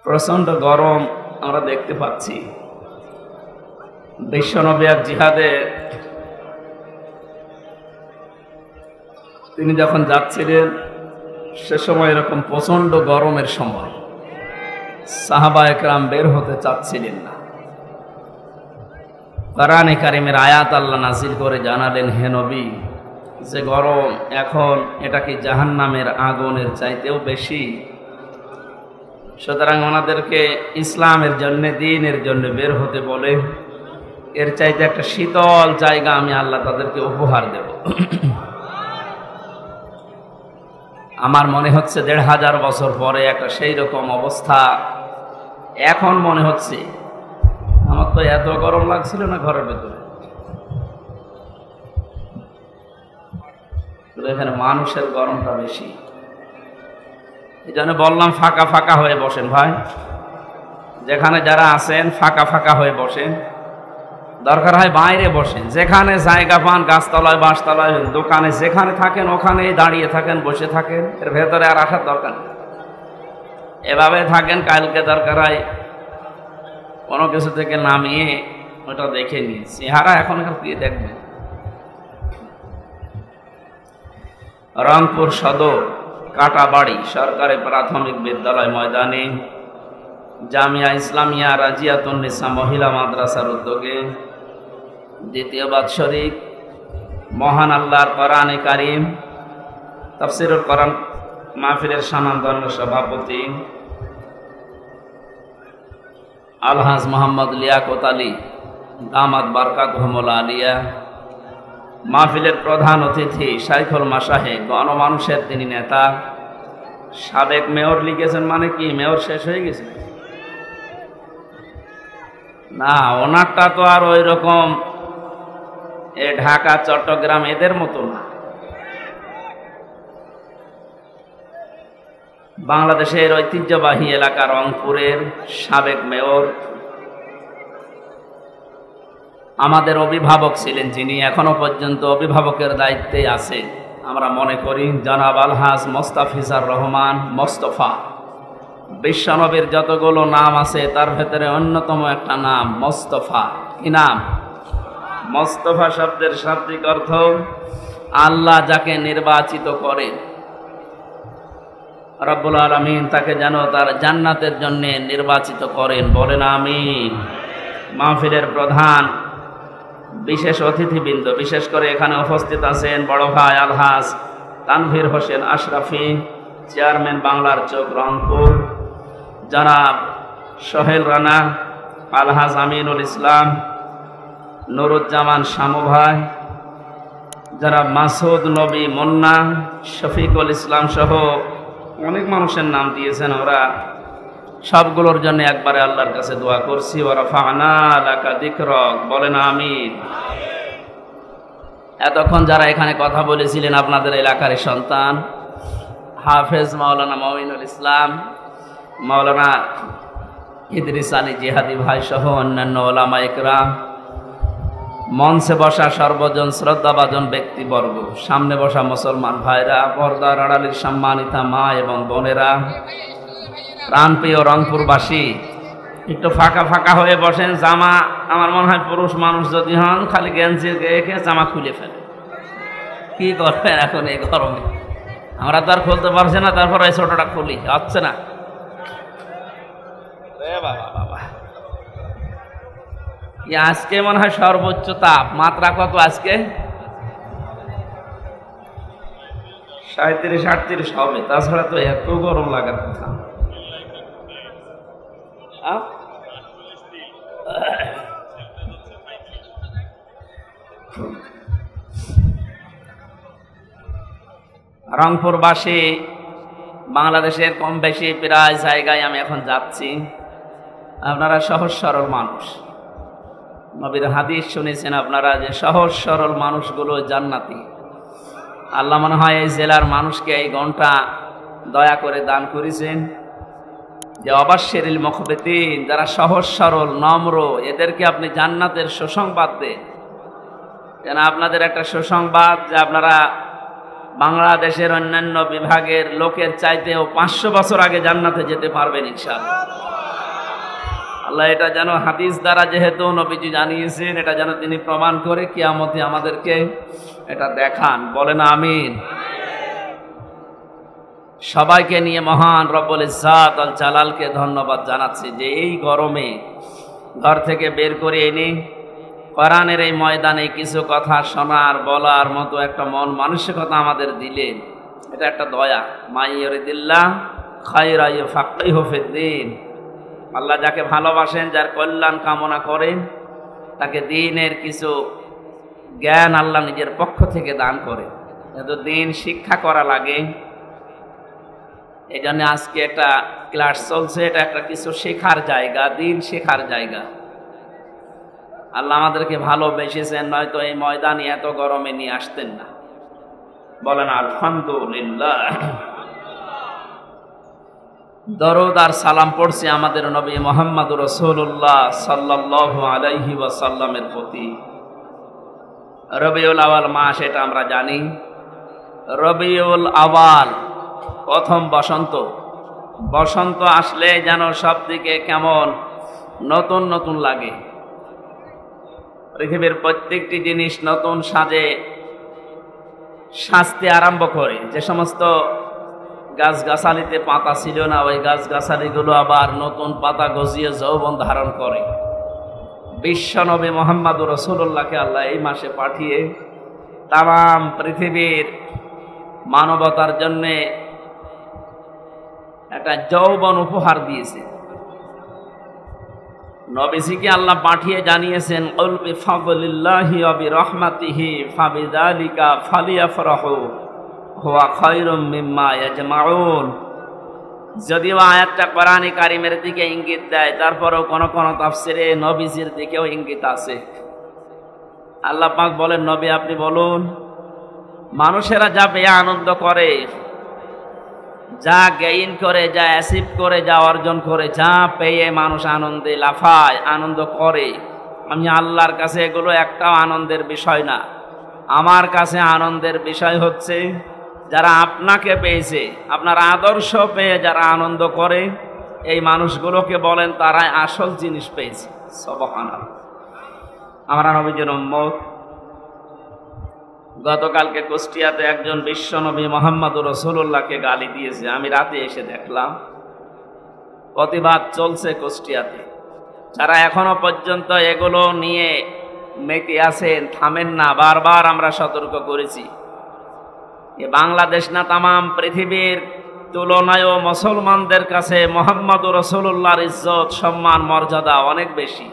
প্রচন্ড গরম আমরা দেখতে পাচ্ছি। বিশ্বনবী এক জিহাদে তিনি যখন যাচ্ছিলেন সে সময় এরকম প্রচন্ড গরমের সময় সাহাবা একরাম বের হতে চাচ্ছিলেন না। কোরআনে কারিমের আয়াত আল্লাহ নাযিল করে জানালেন, হে নবী, যে গরম এখন এটা কি জাহান্নামের আগুনের চাইতেও বেশি? সুতরাং ওনাদেরকে ইসলামের জন্য, দ্বীনের জন্য বের হতে বলে এর চাইতে একটা শীতল জায়গা আমি আল্লাহ তাদেরকে উপহার দেব। আমার মনে হচ্ছে ১৫০০ বছর পরে একটা সেই রকম অবস্থা এখন মনে হচ্ছে। আমার তো এত গরম লাগছিল না ঘরের ভেতরে, এখানে মানুষের গরমটা বেশি। এই জন্য বললাম ফাঁকা ফাঁকা হয়ে বসেন ভাই, যেখানে যারা আছেন ফাঁকা ফাঁকা হয়ে বসেন, দরকার হয় বাইরে বসেন, যেখানে জায়গা পান, গাছতলায়, বাঁশতলায়, দোকানে, যেখানে থাকেন ওখানেই দাঁড়িয়ে থাকেন, বসে থাকেন, এর ভেতরে আর আসার দরকার নেই। এভাবে থাকেন, কালকে দরকার হয় কোনো কিছু থেকে নামিয়ে ওটা দেখে নিয়ে চেহারা এখনকার দিয়ে দেখবেন। রংপুর সদর কাটাবাড়ি সরকারি প্রাথমিক বিদ্যালয় ময়দানে জামিয়া ইসলামিয়া রাজিয়াতুন্নিসা মহিলা মাদ্রাসার উদ্যোগে দ্বিতীয় বাৎসরিক মহান আল্লাহর কোরআনে কারিম তাফসীরুল কোরআন মাহফিলের স্বনামধন্য সভাপতি আলহাজ মোহাম্মদ লিয়াকত আলী দামাত বারকাতুহুল আলিয়া, মাহফিলের প্রধান অতিথি শাইখুল মাশায়েখ, গণমানুষের তিনি নেতা, সাবেক মেয়র লিখেছেন। মানে কি মেয়র শেষ হয়ে গেছে? না, ওনারটা তো আর ওই রকম ঢাকা, চট্টগ্রাম এদের মতো না। বাংলাদেশের ঐতিহ্যবাহী এলাকা রংপুরের সাবেক মেয়র, আমাদের অভিভাবক ছিলেন যিনি, এখনো পর্যন্ত অভিভাবকের দায়িত্বে আছেন আমরা মনে করি, জনাব আলহাজ মোস্তাফিজার রহমান মোস্তফা। বিশ্বনবীর যতগুলো নাম আছে তার ভেতরে অন্যতম একটা নাম মোস্তফা। কি নাম? মোস্তফা শব্দের শাব্দিক অর্থ আল্লাহ যাকে নির্বাচিত করেন, রব্বুল আলামিন তাকে যেন তার জান্নাতের জন্য নির্বাচিত করেন, বলেন আমিন। মাহফিলের প্রধান বিশেষ অতিথিবৃন্দ, বিশেষ করে এখানে উপস্থিত আছেন বড় ভাই আলহাজ তানভীর হোসেন আশরাফি, চেয়ারম্যান বাংলার চোখ রংপুর, জনাব সোহেল রানা, আলহাজ আমিনুল ইসলাম, নুরুজ্জামান শামু ভাই, জনাব মাসুদ নবী মুন্না, শফিকুল ইসলাম সহ অনেক মানুষের নাম দিয়েছেন। ওরা সবগুলোর জন্য একবারে আল্লাহর কাছে দোয়া করছি। ওয়া রাফা'না লাকা যিকরাক, বলেন আমিন। এতক্ষণ যারা এখানে কথা বলেছিলেন আপনাদের এলাকার সন্তান হাফেজ মাওলানা মঈনুল ইসলাম, মাওলানা ইদ্রিস আলী জিহাদি ভাই সহ অন্যান্য ওলামা ইকরাম, মঞ্চে বসা সর্বজন শ্রদ্ধাভাজন ব্যক্তিবর্গ, সামনে বসা মুসলমান ভাইরা, পর্দার আড়ালের সম্মানিতা মা এবং বোনেরা, প্রাণপ্রিয় রংপুরবাসী, একটু ফাঁকা ফাঁকা হয়ে বসেন। জামা, আমার মনে হয় পুরুষ মানুষ যদি হন খালি গেঞ্জি রেখে জামা খুলে ফেলে। কি করবেন এখন এই গরমে? আমরা তো আর খুলতে পারছি না, তারপর এই ছোটটা খুলি, হচ্ছে না। বাবা বাবা, আজকে মনে হয় সর্বোচ্চ তাপমাত্রা কত? আজকে 37-38 হবে, তাছাড়া তো এত গরম লাগার কথা। রংপুরবাসী, বাংলাদেশের কম বেশি প্রায় জায়গায় আমি এখন যাচ্ছি, আপনারা সহজ সরল মানুষ। নবীর হাদিস শুনেছেন আপনারা যে সহজ সরল মানুষগুলো জান্নাতি। আল্লাহ মনে হয় এই জেলার মানুষকে এই ঘন্টা দয়া করে দান করেছেন যে অবাশশিরিল মুখবিতিন, যারা সহজ সরল নম্র, এদেরকে আপনি জান্নাতের সুসংবাদ দেন। যেন আপনাদের একটা সুসংবাদ যে আপনারা বাংলাদেশের অন্যান্য বিভাগের লোকের চাইতেও 500 বছর আগে জান্নাতে যেতে পারবেন ইনশাআল্লাহ। আল্লাহ এটা যেন হাদিস দ্বারা যেহেতু নবীজি জানিয়েছেন, এটা যেন তিনি প্রমাণ করে কিয়ামতে আমাদেরকে এটা দেখান। বলেন আমিন। সবাইকে নিয়ে মহান রব্বুল ইজ্জাত আল জালালকে ধন্যবাদ জানাচ্ছি যে এই গরমে ঘর থেকে বের করে এনে কোরআনের এই ময়দানে কিছু কথা শোনার বলার মতো একটা মন মানসিকতা আমাদের দিলেন, এটা একটা দয়া। মাই ইউরিদিল্লাহ খায়রা ইউফাক্কিহু ফিদ্দীন। আল্লাহ যাকে ভালোবাসেন, যার কল্যাণ কামনা করেন, তাকে দ্বীনের কিছু জ্ঞান আল্লাহ নিজের পক্ষ থেকে দান করে। এত দ্বীন শিক্ষা করা লাগে, এই জন্য আজকে একটা ক্লাস চলছে, এটা একটা কিছু শেখার জায়গা, দ্বীন শেখার জায়গা। আল্লাহ আমাদেরকে ভালোবেসেছেন, নয়তো এই ময়দানে এত গরমে নিয়ে আসতেন না। বলেন আলহামদুলিল্লাহ। দরুদ আর সালাম পড়ছি আমাদের নবী মুহাম্মদুর রাসূলুল্লাহ সাল্লাল্লাহু আলাইহি ওয়াসাল্লামের প্রতি। রবিউল আওয়াল মাস, এটা আমরা জানি। রবিউল আওয়াল প্রথম বসন্ত। বসন্ত আসলে যেন সব দিকে কেমন নতুন নতুন লাগে। পৃথিবীর প্রত্যেকটি জিনিস নতুন সাজে সাজতে আরম্ভ করে। যে সমস্ত গাছগাছালিতে পাতা ছিল না, ওই গাছগাছালিগুলো আবার নতুন পাতা গজিয়ে যৌবন ধারণ করে। বিশ্বনবী মুহাম্মদুর রাসূলুল্লাহকে আল্লাহ এই মাসে পাঠিয়ে তাম পৃথিবীর মানবতার জন্যে একটা যৌবন উপহার দিয়েছে। নবীজিকে আল্লাহ পাঠিয়ে জানিয়েছেন, কুল বিফাদলিল্লাহি ওয়া বিরহমাতিহি ফাবিযালিকা ফালিয়াফরাহু হুয়া খায়রুম মিম্মা ইয়াজমাউন। যদিও আয়াতটা কোরআনে কারিমের দিকে ইঙ্গিত দেয়, তারপরেও কোন কোন তাফসিরে নবীজির দিকেও ইঙ্গিত আছে। আল্লাহ পাক বলেন, নবী আপনি বলুন, মানুষেরা যা পেয়ে আনন্দ করে, যা গেইন করে, যা অ্যাচিভ করে, যা অর্জন করে, যা পেয়ে মানুষ আনন্দে লাফায়, আনন্দ করে, আমি আল্লাহর কাছে এগুলো একটাও আনন্দের বিষয় না। আমার কাছে আনন্দের বিষয় হচ্ছে যারা আপনাকে পেয়েছে, আপনার আদর্শ পেয়ে যারা আনন্দ করে, এই মানুষগুলোকে বলেন তারাই আসল জিনিস পেয়েছে। সুবহানাল্লাহ। আমরা নবীজির উম্মত। গতকালকে কুষ্টিয়াতে একজন বিশ্বনবী মুহাম্মদুর রাসূলুল্লাহকে গালি দিয়েছে, আমি রাতে এসে দেখলাম। প্রতিবাদ চলছে কুষ্টিয়াতে। যারা এখনো পর্যন্ত এগুলো নিয়ে মেতে আছেন, থামেন না। বারবার আমরা সতর্ক করেছি, এ বাংলাদেশ না তামাম পৃথিবীর তুলনায়ও মুসলমানদের কাছে মুহাম্মদুর রাসূলুল্লাহর ইজ্জত, সম্মান, মর্যাদা অনেক বেশি।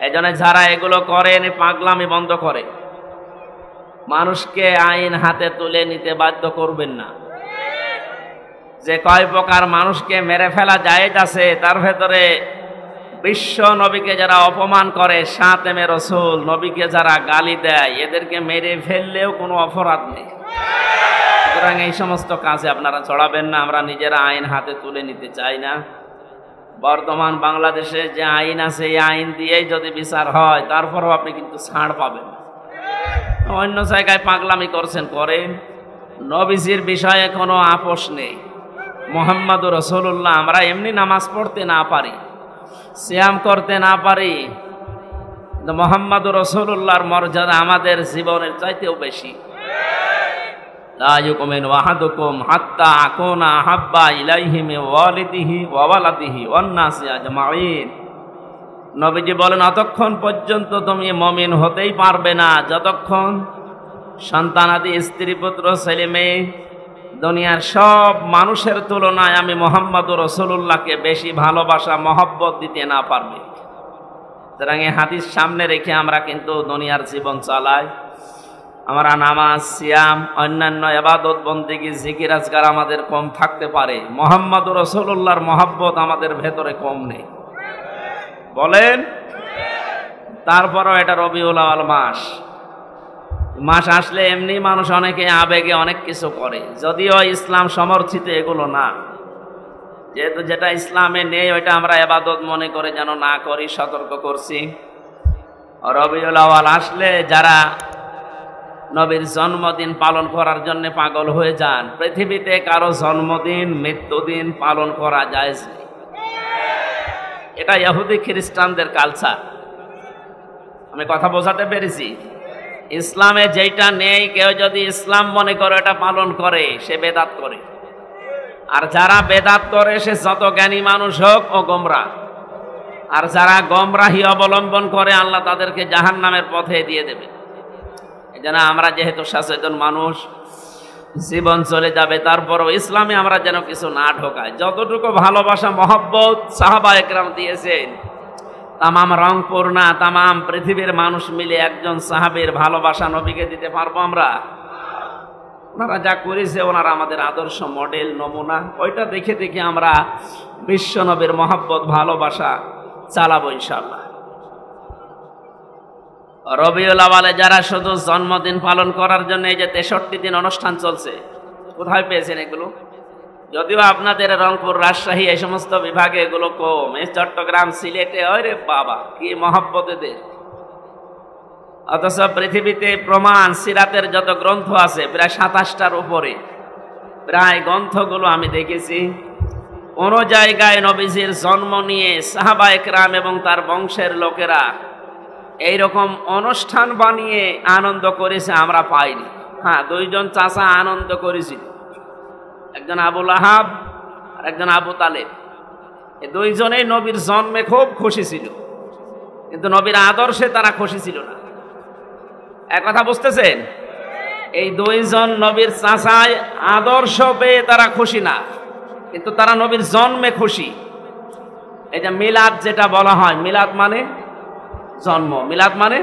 এজন্য যারা এগুলো করেন, পাগলামি বন্ধ করে। মানুষকে আইন হাতে তুলে নিতে বাধ্য করবেন না। যে কয় প্রকার মানুষকে মেরে ফেলা জায়েজ আছে, তার ভেতরে বিশ্ব নবীকে যারা অপমান করে, সাতেমে রসুল নবীকে যারা গালি দেয়, এদেরকে মেরে ফেললেও কোনো অপরাধ নেই। সুতরাং এই সমস্ত কাজে আপনারা চড়াবেন না। আমরা নিজেরা আইন হাতে তুলে নিতে চাই না। বর্তমান বাংলাদেশে যে আইন আছে, এই আইন দিয়েই যদি বিচার হয়, তারপরও আপনি কিন্তু ছাড় পাবেন। অন্য জায়গায় পাগলামি করছেন, করেন। নবীজির বিষয়ে কোনো আপোষ নেই। মুহাম্মদুর রাসূলুল্লাহ, আমরা এমনি নামাজ পড়তে না পারি, সিয়াম করতে না পারি, কিন্তু মুহাম্মদুর রাসূলুল্লাহর মর্যাদা আমাদের জীবনের চাইতেও বেশি। লা ইউমিনু আহাদুকুম হাত্তা আকুনা আহাব্বা ইলাইহি মিন ওয়ালিদিহি ওয়া ওয়ালাদিহি ওয়ান নাসি আজমাইন। নবীজি বলেন, অতক্ষণ পর্যন্ত তুমি মুমিন হতেই পারবে না যতক্ষণ সন্তানাদি, স্ত্রী, পুত্র, ছেলে মেয়ে, দুনিয়ার সব মানুষের তুলনায় আমি মুহাম্মদুর রাসূলুল্লাহকে বেশি ভালোবাসা, মহব্বত দিতে না পারবে। সুতরাং এই হাদিস সামনে রেখে আমরা কিন্তু দুনিয়ার জীবন চালাই। আমরা নামাজ, সিয়াম, অন্যান্য ইবাদত, বন্দেগী, জিকির, আজকার আমাদের কম থাকতে পারে, মুহাম্মদুর রাসূলুল্লাহর মহব্বত আমাদের ভেতরে কম নেই। বলেন। তারপরও এটা রবিউল আওয়াল মাস। মাস আসলে এমনি মানুষ অনেকে আবেগে অনেক কিছু করে, যদিও ইসলাম সমর্থিত এগুলো না। যেহেতু যেটা ইসলামে নেই ওইটা আমরা ইবাদত মনে করে যেন না করি, সতর্ক করছি। রবিউল আওয়াল আসলে যারা নবীর জন্মদিন পালন করার জন্য পাগল হয়ে যান। পৃথিবীতে কারো জন্মদিন মৃত্যুদিন পালন করা জায়েজ নেই। এটা ইহুদি খ্রিস্টানদের কালচার। আমি কথা বোঝাতে পেরেছি? ইসলামে যেটা নেই, কেউ যদি ইসলাম মনে করে এটা পালন করে, সে বেদাত করে। আর যারা বেদাত করে সে যত জ্ঞানী মানুষ হোক ও গোমরাহ। আর যারা গোমরাহি অবলম্বন করে আল্লাহ তাদেরকে জাহান্নামের পথে দিয়ে দেবে। এই জন্য আমরা যেহেতু সচেতন মানুষ, জীবন চলে যাবে, তারপরও ইসলামে আমরা যেন কিছু না ঢোকাই। যতটুকু ভালোবাসা মহব্বত সাহাবা একরাম দিয়েছেন, তামাম রংপুর না তামাম পৃথিবীর মানুষ মিলে একজন সাহাবীর ভালোবাসা নবীকে দিতে পারবো আমরা? ওনারা যা করেছে, ওনারা আমাদের আদর্শ মডেল নমুনা, ওইটা দেখে দেখে আমরা বিশ্ব নবীর মহব্বত ভালোবাসা চালাবো ইনশাআল্লাহ। রবিউল আউয়ালে যারা শুধু জন্মদিন পালন করার জন্য এই যে 63 দিন অনুষ্ঠান চলছে, কোথায় পেয়েছেন এগুলো? যদিও আপনাদের রংপুর, রাজশাহী এই সমস্ত বিভাগে এগুলো কম, এই চট্টগ্রাম, সিলেটে ওরে বাবা কি মহব্বত এদের। অথচ পৃথিবীতে প্রমাণ সিরাতের যত গ্রন্থ আছে প্রায় 27টার উপরে, প্রায় গ্রন্থগুলো আমি দেখেছি, কোন জায়গায় নবীজির জন্ম নিয়ে সাহাবা একরাম এবং তার বংশের লোকেরা এইরকম অনুষ্ঠান বানিয়ে আনন্দ করেছে আমরা পাইনি। হ্যাঁ, দুইজন চাচা আনন্দ করেছিল, একজন আবু লাহাব আর একজন আবু তালেব। এই দুইজনেই নবীর জন্মে খুব খুশি ছিল, কিন্তু নবীর আদর্শে তারা খুশি ছিল না। এক কথা বুঝতেছেন? এই দুইজন নবীর চাচায় আদর্শ পেয়ে তারা খুশি না, কিন্তু তারা নবীর জন্মে খুশি। এই যে মিলাদ যেটা বলা হয়, মিলাদ মানে জন্ম, মিলাদ মানে,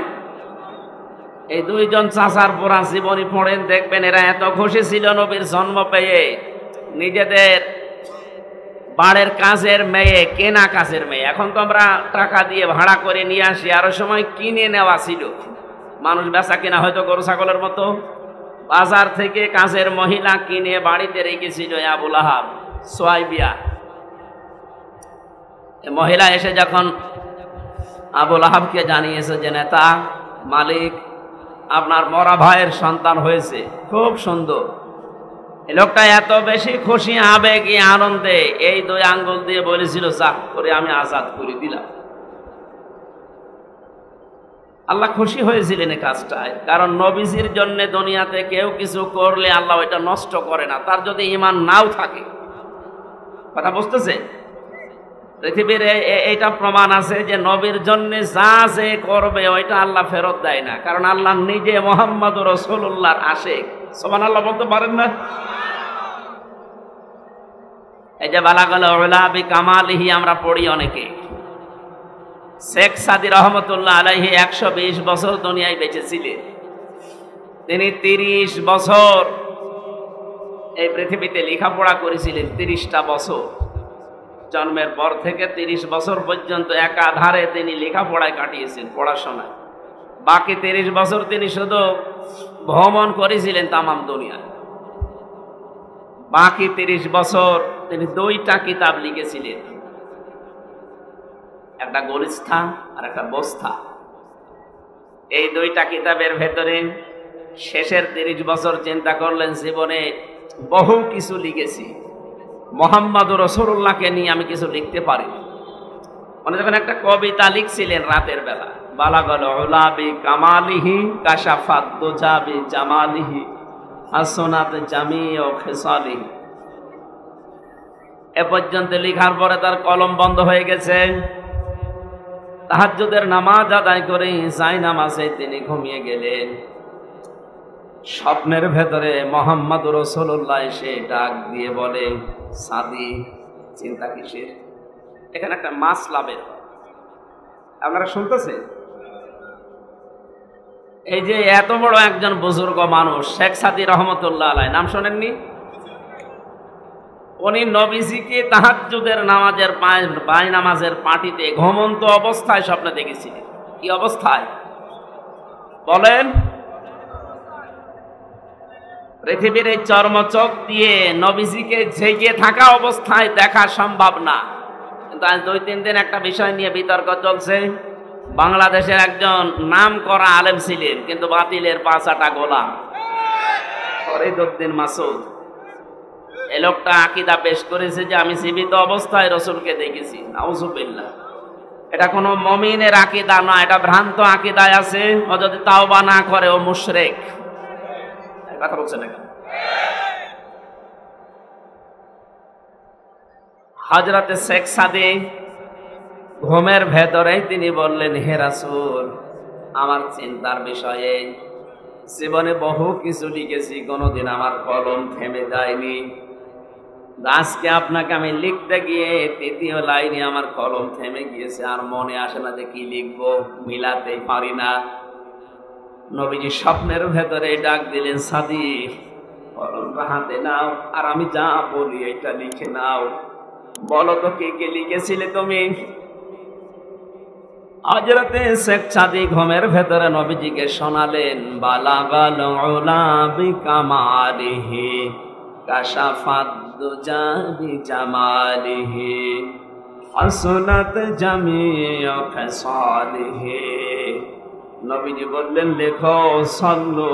এই দুইজন চাচার পুরা জীবনী পড়েন, দেখবেন এরা এত খুশি ছিল নবীর জন্ম পেয়ে, নিজেদের বাড়ির কাজের মেয়ে, কেনা কাজের মেয়ে, এখন তো আমরা টাকা দিয়ে ভাড়া করে নিয়ে আসি, আরো সময় কিনে নেওয়া ছিল। মানুষ বেচা কিনা হয়তো গরু ছাগলের মতো, বাজার থেকে কাজের মহিলা কিনে বাড়িতে রেখেছিল আবু লাহাব, সোয়াইবিয়া। মহিলা এসে যখন আবু লাহাবকে জানিয়েছে যে নেতা, মালিক, আপনার মরা ভাইয়ের সন্তান হয়েছে, খুব সুন্দর। এই লোকটা এত বেশি খুশি, আবেগে, আনন্দে এই 2 আঙ্গুল দিয়ে বলেছিল, যা করে আমি আজাদ করে দিলাম। আল্লাহ খুশি হয়েছিলেন এই কাজটায়, কারণ নবীজির জন্য দুনিয়াতে কেউ কিছু করলে আল্লাহ ওইটা নষ্ট করে না, তার যদি ঈমান নাও থাকে। কথা বুঝতেছে? পৃথিবীর এইটা প্রমাণ আছে যে নবীর জন্য যা যে করবে ওইটা আল্লাহ ফেরত দেয় না, কারণ আল্লাহ নিজে মুহাম্মদুর রাসূলুল্লাহর আশিক। সুবহানাল্লাহ বলতে পারেন না? এই যে বালাগাল উলা বিকামালিহি আমরা পড়ি অনেকে। শেখ সাদি রহমতুল্লাহ আলাইহি 120 বছর দুনিয়ায় বেঁচে ছিলেন। তিনি 30 বছর এই পৃথিবীতে লেখাপড়া করেছিলেন, 30টা বছর। জন্মের পর থেকে 30 বছর পর্যন্ত একাধারে তিনি লেখাপড়ায় কাটিয়েছেন, পড়াশোনায়। বাকি 30 বছর তিনি শুধু ভ্রমণ করেছিলেন তামাম দুনিয়ায়। বাকি 30 বছর তিনি 2টা কিতাব লিখেছিলেন, একটা গোলিস্থা আর একটা বস্তা। এই 2টা কিতাবের ভেতরে শেষের 30 বছর চিন্তা করলেন, জীবনে বহু কিছু লিখেছি, মুহাম্মদুর রাসূলুল্লাহকে নিয়ে আমি কিছু লিখতে পারি। উনি যখন একটা কবিতা লিখছিলেন রাতের বেলা, বালাগাল উলা বিকামালিহি কাশাফাত দুজা বিজামালিহি হাসনাত জামিউ খিসালিহি, এ পর্যন্ত লেখার পরে তার কলম বন্ধ হয়ে গেছে। তাহাজ্জুদের নামাজ আদায় করে জায়নামাজে তিনি ঘুমিয়ে গেলেন। স্বপ্নের ভেতরে মুহাম্মদুর রাসূলুল্লাহ এসে ডাক দিয়ে বলে, সাদি, চিন্তা কিসের? এখানে একটা মাসলা বের হয়, আপনারা শুনতেছেন? এই যে এত বড় একজন বুজুর্গ মানুষ শেখ সাদি রহমতুল্লাহ আলাইহি, নাম শোনেননি? উনি নবীজিকে তাহাজ্জুদের নামাজের নামাজের পাটিতে ঘুমন্ত অবস্থায় স্বপ্নে দেখেছিলেন। কি অবস্থায় বলেন? পৃথিবীর এই চর্মচোখ দিয়ে নবীজিকে জেগে থাকা অবস্থায় দেখা সম্ভব না, কিন্তু আজ 2-3 দিন একটা বিষয় নিয়ে বিতর্ক চলছে। বাংলাদেশের একজন নাম করা আলেম ছিলেন, কিন্তু বাতিলের 5 আটা গোলাম। ফরিদউদ্দিন মাসুদ, এই লোকটা আকীদা পেশ করেছে যে আমি জীবিত অবস্থায় রাসূলকে দেখেছি। নাউযুবিল্লাহ। এটা কোনো মুমিনের আকীদা না, এটা ভ্রান্ত আকীদায় আছে। ও যদি তাওবা না করে ও মুশরিক। এই কথা বলছেন না কেন? হযরতে শেখ সাদী ঘুমের ভেতরেই তিনি বললেন, হে রাসূল, আমার চিন্তার বিষয়ে জীবনে বহু কিছু লিখেছি, কোনোদিন আমার কলম থেমে যায়নি। আজকে আপনাকে আমি লিখতে গিয়ে তৃতীয় লাইনে আমার কলম থেমে গিয়েছে, আর মনে আসে না যে কি লিখবো, মিলাতে পারি না। নবীজি স্বপ্নের ভেতরে ডাক দিলেন, সাদী কলমটা হাতে নাও, আর আমি যা বলি এটা লিখে নাও। বলো তো কে কে লিখেছিলে তুমি? হযরতে শেখ সাদী ঘুমের ভেতরে নবীজিকে শোনালেন, বালাগাল উলা বিকামালিহি কাশাফাত দুজা বিজামালিহি হাসনাত জামিউ খিসালিহি। নবীজি বললেন, লেখো সাল্লু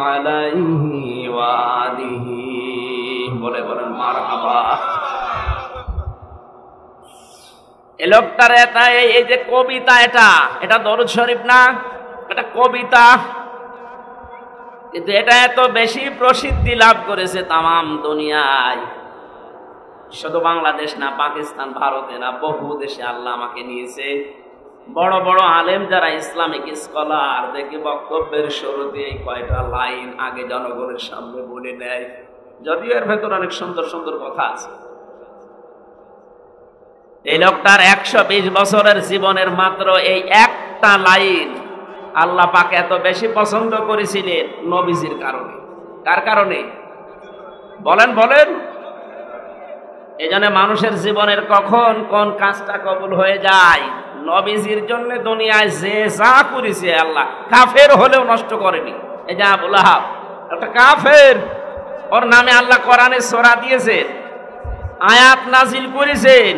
আলাইহি ওয়া আলিহি। বলে বলেন মারহাবা। এই লোকটার এই যে কবিতা, এটা দরুদ শরীফ না, এটা কবিতা, কিন্তু এটা এত বেশি প্রসিদ্ধি লাভ করেছে তামাম দুনিয়ায়। শুধু বাংলাদেশ না, পাকিস্তান, ভারতে না, বহু দেশে আল্লাহ আমাকে নিয়েছে। বড় বড় আলেম যারা ইসলামিক স্কলার, দেখি বক্তব্যের শুরুতে কয়টা লাইন আগে জনগণের সামনে বলে নেয়, যদিও এর ভেতর অনেক সুন্দর সুন্দর কথা আছে। এই লোকটার 120 বছরের জীবনের মাত্র এই একটা লাইন আল্লাহ পাক এত বেশি পছন্দ করেছিলেন নবীজির কারণে। কার কারণে বলেন বলেন? এই জন্য মানুষের জীবনের কখন কোন কাজটা কবুল হয়ে যায়, নবীজির জন্য দুনিয়ায় যে যা করেছে আল্লাহ, কাফের হলেও নষ্ট করেনি। এই যে আবু লাহাব একটা কাফের, ওর নামে আল্লাহ কোরআনে সূরা দিয়েছেন, আয়াত নাজিল করেছেন,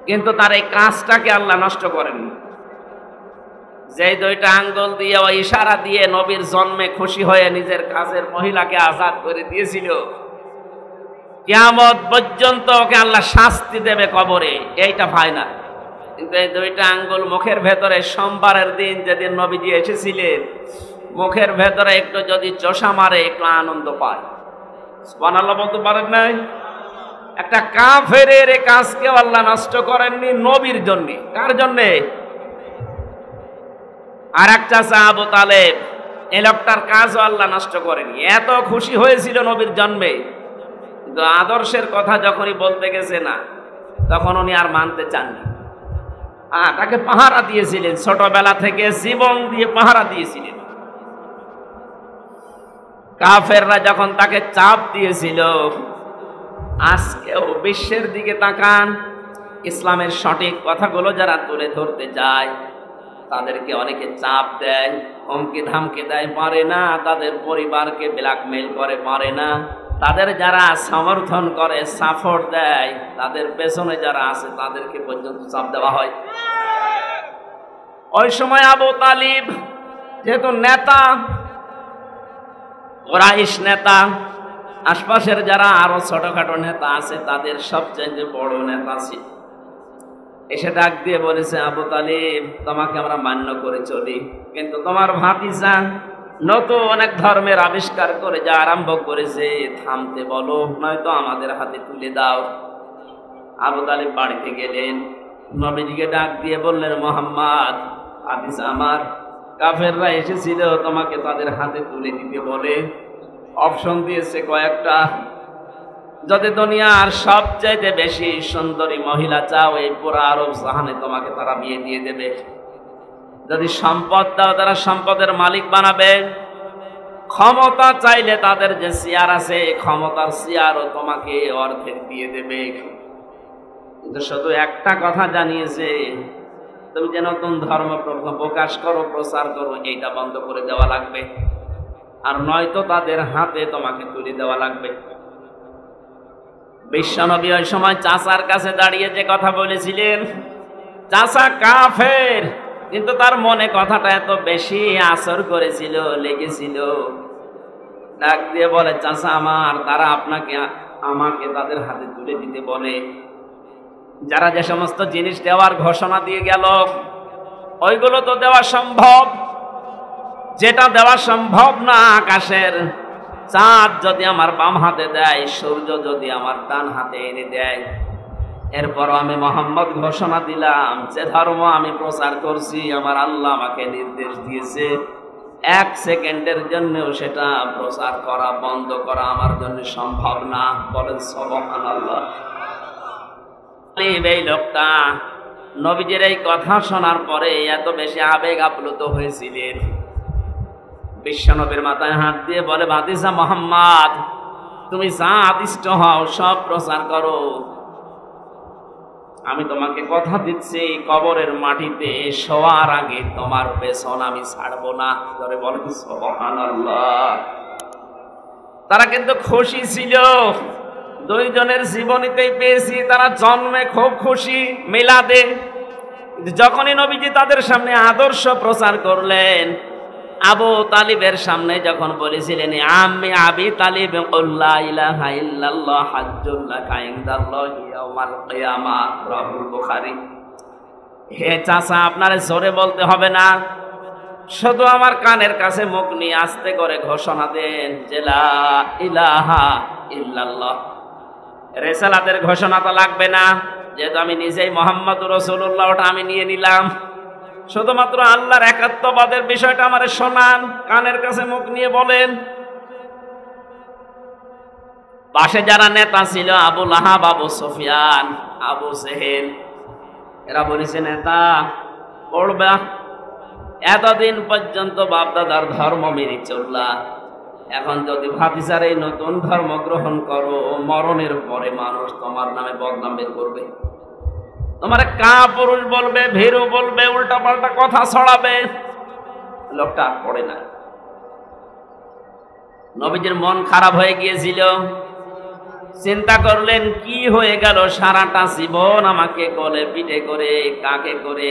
কিন্তু তার এই কাজটাকে আল্লাহ নষ্ট করেননি। যে দুইটা আঙ্গুল দিয়ে ওই ইশারা দিয়ে নবীর জন্মে খুশি হয়ে নিজের কাজের মহিলাকে আজাদ করে দিয়েছিল, কিয়ামত পর্যন্ত ওকে আল্লাহ শাস্তি দেবে কবরে, এইটা ফাইনাল। কিন্তু এই দুইটা আঙ্গুল মুখের ভেতরে সোমবারের দিন যেদিন নবীজি এসেছিলেন, মুখের ভেতরে একটু যদি চোষা মারে একটু আনন্দ পায়। সুবহানাল্লাহ বলতে পারেন নাই? একটা কাফেরের কাজকে আল্লাহ নষ্ট করেননি নবীর জন্য। কার জন্যে? আর একটা আবু তালেব, এই লোকটার কাজও আল্লাহ নষ্ট করেনি। এত খুশি হয়েছিল নবীর জন্মে, কিন্তু আদর্শের কথা যখনই বলতে গেছে না, তখন উনি আর মানতে চাননি। তাকে পাহারা দিয়েছিলেন, ছোটবেলা থেকে জীবন দিয়ে পাহারা দিয়েছিলেন। কাফেররা যখন তাকে চাপ দিয়েছিল, আজকেও বিশ্বের দিকে তাকান, ইসলামের সঠিক কথাগুলো যারা তুলে ধরতে যায় তাদেরকে অনেকে চাপ দেয়, হুমকি ধামকি দেয়, পারে না। তাদের পরিবারকে ব্ল্যাকমেইল করে, পারে না। তাদের যারা সমর্থন করে, সাপোর্ট দেয়, তাদের পেছনে যারা আছে তাদেরকে পর্যন্ত চাপ দেওয়া হয়। ওই সময় আবু তালিব যেহেতু নেতা, কুরাইশ নেতা, আশপাশের যারা আরো ছোটখাটো নেতা আছে তাদের সবচেয়ে বড় নেতা ছিল। এসে ডাক দিয়ে বলেছে, আবু তালিব, তোমাকে আমরা মান্য করে চলি, কিন্তু তোমার ভাতিজা নতুন অনেক ধর্মের আবিষ্কার করে যা আরম্ভ করেছে, থামতে বলো, নয়তো আমাদের হাতে তুলে দাও। আবু তালিব বাড়িতে গেলেন, নবীজিকে ডাক দিয়ে বললেন, মুহাম্মদ, ভাতিজা আমার, কাফেররা এসেছিল তোমাকে তাদের হাতে তুলে দিতে বলে, অপশন দিয়েছে কয়েকটা। যদি দুনিয়ার সবচাইতে বেশি সুন্দরী মহিলা চাও, এই পুরো আরব জাহানে তোমাকে তারা বিয়ে দিয়ে দেবে। যদি সম্পদ দাও, তারা সম্পদের মালিক বানাবে। ক্ষমতা চাইলে তাদের যে চেয়ার আছে, ক্ষমতার চেয়ারও তোমাকে অর্ধেক দিয়ে দেবে। কিন্তু শুধু একটা কথা জানিয়েছে, তুমি যে নতুন ধর্ম প্রকাশ করো, প্রচার করো, এইটা বন্ধ করে দেওয়া লাগবে, আর নয়তো তাদের হাতে তোমাকে তুলে দেওয়া লাগবে। বিশ্বনবী ওই সময় চাচার কাছে দাঁড়িয়ে যে কথা বলেছিলেন, চাচা কাফের, কিন্তু তার মনে কথাটা এত বেশি আসর করেছিল, লেগেছিল, ডাক দিয়ে বলে, চাচা আমার, তারা আপনাকে আমাকে তাদের হাতে তুলে দিতে বলে। যারা যে সমস্ত জিনিস দেওয়ার ঘোষণা দিয়ে গেল ওইগুলো তো দেওয়া সম্ভব, যেটা দেওয়া সম্ভব না আকাশের চাঁদ যদি আমার বাম হাতে দেয়, সূর্য যদি আমার ডান হাতে এনে দেয়, এরপরও আমি মোহাম্মদ ঘোষণা দিলাম যে ধর্ম আমি প্রচার করছি আমার আল্লাহ আমাকে নির্দেশ দিয়েছে, 1 সেকেন্ডের জন্যও সেটা প্রচার করা বন্ধ করা আমার জন্য সম্ভব না। বলেন সুবহানাল্লাহ। এই লোকটা নবীজির এই কথা শোনার পরে এত বেশি আবেগ আপ্লুত হয়েছিলেন, বিশ্বনবীর মাথায় হাত দিয়ে বলে, ভাতিজা মুহাম্মদ, তুমি যা আদিষ্ট হও সব প্রচার করো, আমি তোমাকে কথা দিচ্ছি কবরের মাটিতে শোয়ার আগে তোমার পেছন আমি ছাড়বো না। ধরে বলেন সুবহানাল্লাহ। তারা কিন্তু খুশি ছিল, দুইজনের জীবনীতেই পেয়েছি তারা জন্মে খুব খুশি মিলাদে। যখনই নবীজি তাদের সামনে আদর্শ প্রচার করলেন, আবু তালিবের সামনে যখন বলেছিলেন, আমি আবি তালিব লা ইলাহা ইল্লাল্লাহ হাজ্জুল লাকা ইনদাল্লাহি ইয়াউমাল কিয়ামাহ, রাহুল বুখারী। হে চাচা, আপনারে জোরে বলতে হবে না, শুধু আমার কানের কাছে মুখ নিয়ে আস্তে করে ঘোষণা দেন যে লা ইলাহা ইল্লাল্লাহ। রিসালাতের ঘোষণা তো লাগবে না, যেহেতু আমি নিজেই মুহাম্মদুর রাসূলুল্লাহ, ওটা আমি নিয়ে নিলাম। শুধুমাত্র আল্লাহর একাত্মবাদের বিষয়টা আমারে শোনান, কানের কাছে মুখ নিয়ে বলেন। পাশে যারা নেতা ছিল, আবু লাহাব, আবু সুফিয়ান, আবু জেহেল, এরা বলেছে, নেতা পড়বা, এতদিন পর্যন্ত বাপদাদার ধর্ম মেনে চললা, এখন যদি ভাতিজার এই নতুন ধর্ম গ্রহণ করো, মরণের পরে মানুষ তোমার নামে বদনাম বের করবে, তোমার কাপুরুষ বলবে, ভীরু বলবে, উল্টা পাল্টা কথা ছড়াবে। লোকটা আর পড়ে না। নবীজির মন খারাপ হয়ে গিয়েছিল, চিন্তা করলেন কি হয়ে গেল, সারাটা জীবন আমাকে কোলে পিঠে করে কাকে করে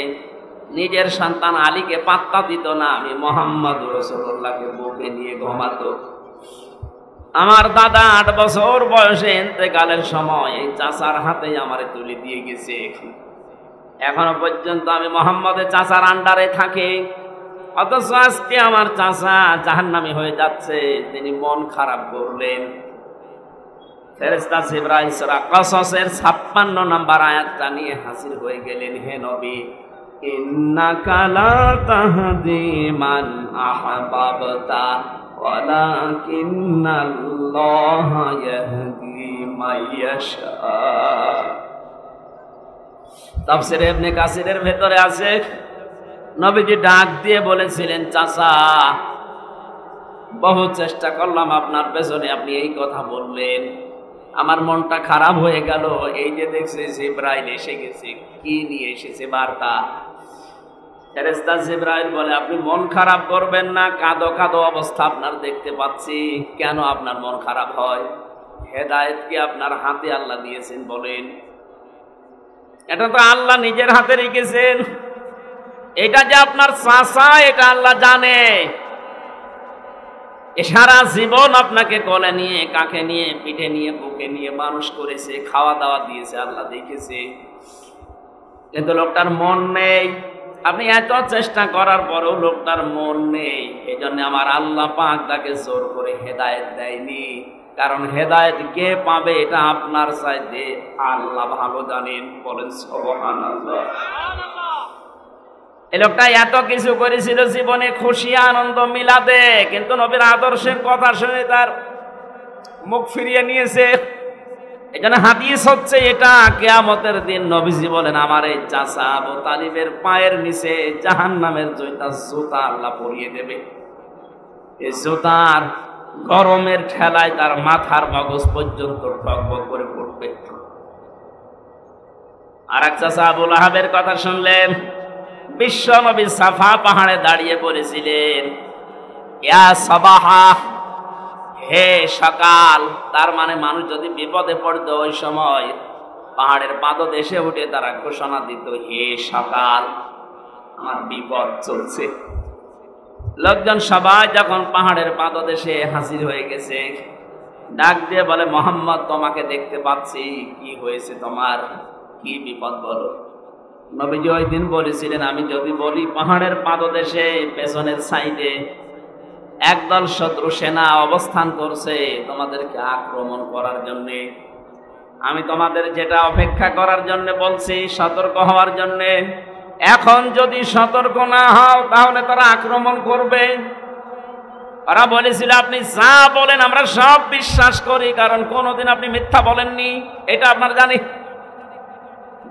নিজের সন্তান আলীকে পাত্তা দিত না, আমি মুহাম্মদুর রাসূলুল্লাহকে বুকে নিয়ে ঘুমাতো। আমার দাদা 8 বছর বয়সে ইন্তেকালের সময় এই চাচার হাতে আমারে তুলে দিয়ে গেছে, এখনো পর্যন্ত আমি মুহাম্মদের চাচার আন্ডারে থাকি, অথচ আজকে আমার চাচা জাহান্নামী হয়ে যাচ্ছে। তিনি মন খারাপ করলেন। ফেরেশতা জিবরাইল সূরা কসসের 56 নম্বর আয়াতটা নিয়ে হাজির হয়ে গেলেন। হে নবী, ইন্নাকা লা তাহদি মান আহবাবতা ওয়ালাকিন্নাল্লাহা ইয়াহদি মাইয়াশা। তাফসীরে ইবনে কাসিরের ভেতরে আছে, নবীজি ডাক দিয়ে বলেছিলেন, চাচা বহু চেষ্টা করলাম আপনার পেছনে, আপনি এই কথা বললেন, আমার মনটা খারাপ হয়ে গেল। এই যে দেখছি জিবরাইল এসে গেছে, কি নিয়ে এসেছে বার্তা? ফেরেশতা জিবরাইল বলে, আপনি মন খারাপ করবেন না, কাঁদো কাঁদো অবস্থা আপনার দেখতে পাচ্ছি, কেন আপনার মন খারাপ হয়? হেদায়েত কি আপনার হাতে আল্লাহ দিয়েছেন বলেন? এটা তো আল্লাহ নিজের হাতে রেখেছেন। এটা যে আপনার চাচা, এটা আল্লাহ জানে। সারা জীবন আপনাকে কোলে নিয়ে, কাকে নিয়ে, পিঠে নিয়ে, বুকে নিয়ে মানুষ করেছে, খাওয়া দাওয়া দিয়েছে, আল্লাহ দেখেছে। কিন্তু লোকটার মন নেই। আপনি এত চেষ্টা করার পরেও লোকটার মন নেই। এই জন্য আমার আল্লাহ পাক তাকে জোর করে হেদায়েত দেয়নি, কারণ হেদায়েত কে পাবে এটা আপনার চাইতে আল্লাহ ভালো জানেন। বলেন সুবহানাল্লাহ। এই লোকটা এত কিছু করেছিল জীবনে, খুশি আনন্দ মিলাদে, কিন্তু নবীর আদর্শের কথা শুনে তার মুখ ফিরিয়ে নিয়েছে। এখানে হাদিস হচ্ছে এটা, কিয়ামতের দিন নবীজি বলেন, আমার এই চাচা আবু তালিবের পায়ের নিচে জাহান্নামের জুতা আল্লাহ পরিয়ে দেবে। এই জুতার গরমের ঠেলায় তার মাথার মগজ পর্যন্ত টকবক করে পড়বে। আর এক চাচা আবু লাহাবের কথা শুনলেন, বিশ্ব নবী সাফা পাহাড়ে দাঁড়িয়ে বলেছিলেন, ইয়া সাবাহা, হে সকাল। তার মানে মানুষ যদি বিপদে পড়ত ওই সময় পাহাড়ের পাদদেশে উঠে তারা ঘোষণা দিত, হে সকাল, আমার বিপদ চলছে। লোকজন সবাই যখন পাহাড়ের পাদদেশে হাজির হয়ে গেছে, ডাক দিয়ে বলে, মোহাম্মদ তোমাকে দেখতে পাচ্ছি, কি হয়েছে তোমার, কি বিপদ বলো। নবীজি ওই দিন বলেছিলেন, আমি যদি বলি পাহাড়ের পাদদেশে পেছনের সাইডে একদল শত্রু সেনা অবস্থান করছে তোমাদেরকে আক্রমণ করার জন্য, আমি তোমাদের যেটা অপেক্ষা করার জন্য বলছি, সতর্ক হওয়ার জন্য, এখন যদি সতর্ক না হও তাহলে তারা আক্রমণ করবে। ওরা বলেছিল, আপনি যা বলেন আমরা সব বিশ্বাস করি, কারণ কোনোদিন আপনি মিথ্যা বলেননি, এটা আপনার জানি।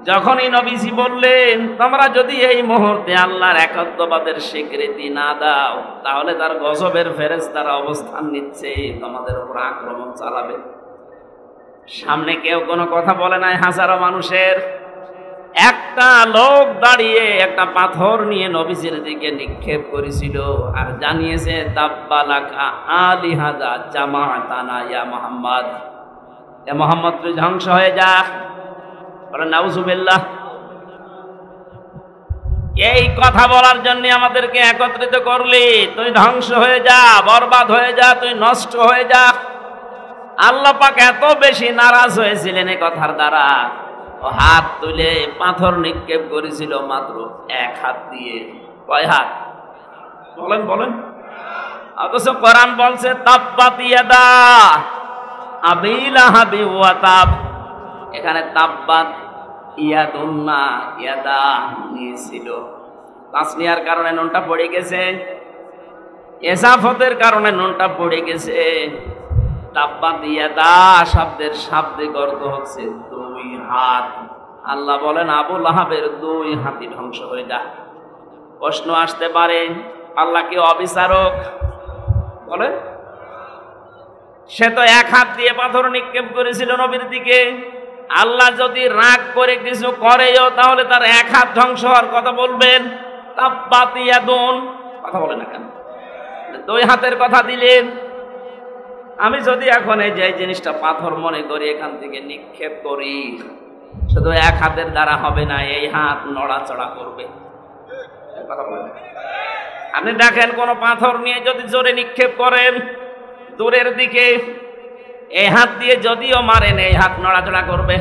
যখনই নবীজি বললেন, তোমরা যদি এই মুহূর্তে আল্লাহর একত্ববাদের স্বীকৃতি না দাও তাহলে তার গজবের ফেরেশতারা অবস্থান নিচ্ছে, তোমাদের উপর আক্রমণ চালাবে। সামনে কেউ কোনো কথা বলে নাই, হাজারো মানুষের। একটা লোক দাঁড়িয়ে একটা পাথর নিয়ে নবীজির দিকে নিক্ষেপ করেছিল আর জানিয়েছে, তাব্বালাকা আলিহাদা জামাতানা ইয়া মুহাম্মদ, এ মুহাম্মদ তুই ধ্বংস হয়ে যা। বলেন নাউজুবিল্লাহ। এই কথা বলার জন্য আমাদেরকে একত্রিত করলি, তুই ধ্বংস হয়ে যা, বরবাদ হয়ে যা, তুই নষ্ট হয়ে যা। আল্লাহ পাক এত বেশি নারাজ হয়েছিলেন এই কথার দ্বারা, ও হাত তুলে পাথর নিক্ষেপ করেছিল মাত্র এক হাত দিয়ে। কয় হাত বলেন বলেন? অথচ কোরআন বলছে, তাব্বাত ইয়াদা আবি লাহাবি ওয়া তাব। এখানে তাব্বাত ইয়াদুন না, ইয়াদা নিয়েছিল। তাসনিয়ার কারণে নুনটা পড়ে গেছে, এসাফতের কারণে নুনটা পড়ে গেছে। তাব্বাত ইয়াদা শব্দের শাব্দিক অর্থ হচ্ছে দুই হাত। আল্লাহ বলেন, আবু লাহাবের দুই হাতই ধ্বংস হয়ে যা। প্রশ্ন আসতে পারে, আল্লাহ কি অবিচারক? বলেন, সে তো এক হাত দিয়ে পাথর নিক্ষেপ করেছিল নবীর দিকে। আল্লাহ যদি রাগ করে কিছু করেও তাহলে তার এক হাত ধ্বংস হওয়ার কথা বলবেন? তাব্বাত ইয়াদুন কথা বলে না কেন? দুই হাতের কথা দিলেন। আমি যদি এখন এই যে জিনিসটা পাথর মনে করি, এখান থেকে নিক্ষেপ করি, শুধু এক হাতের দ্বারা হবে না, এই হাত নড়াচড়া করবে। কথা বলেন। আপনি দেখেন, কোন পাথর নিয়ে যদি জোরে নিক্ষেপ করেন দূরের দিকে, এই হাত দিয়ে যদিও মারেন, এই হাত নড়াচড়া করবে,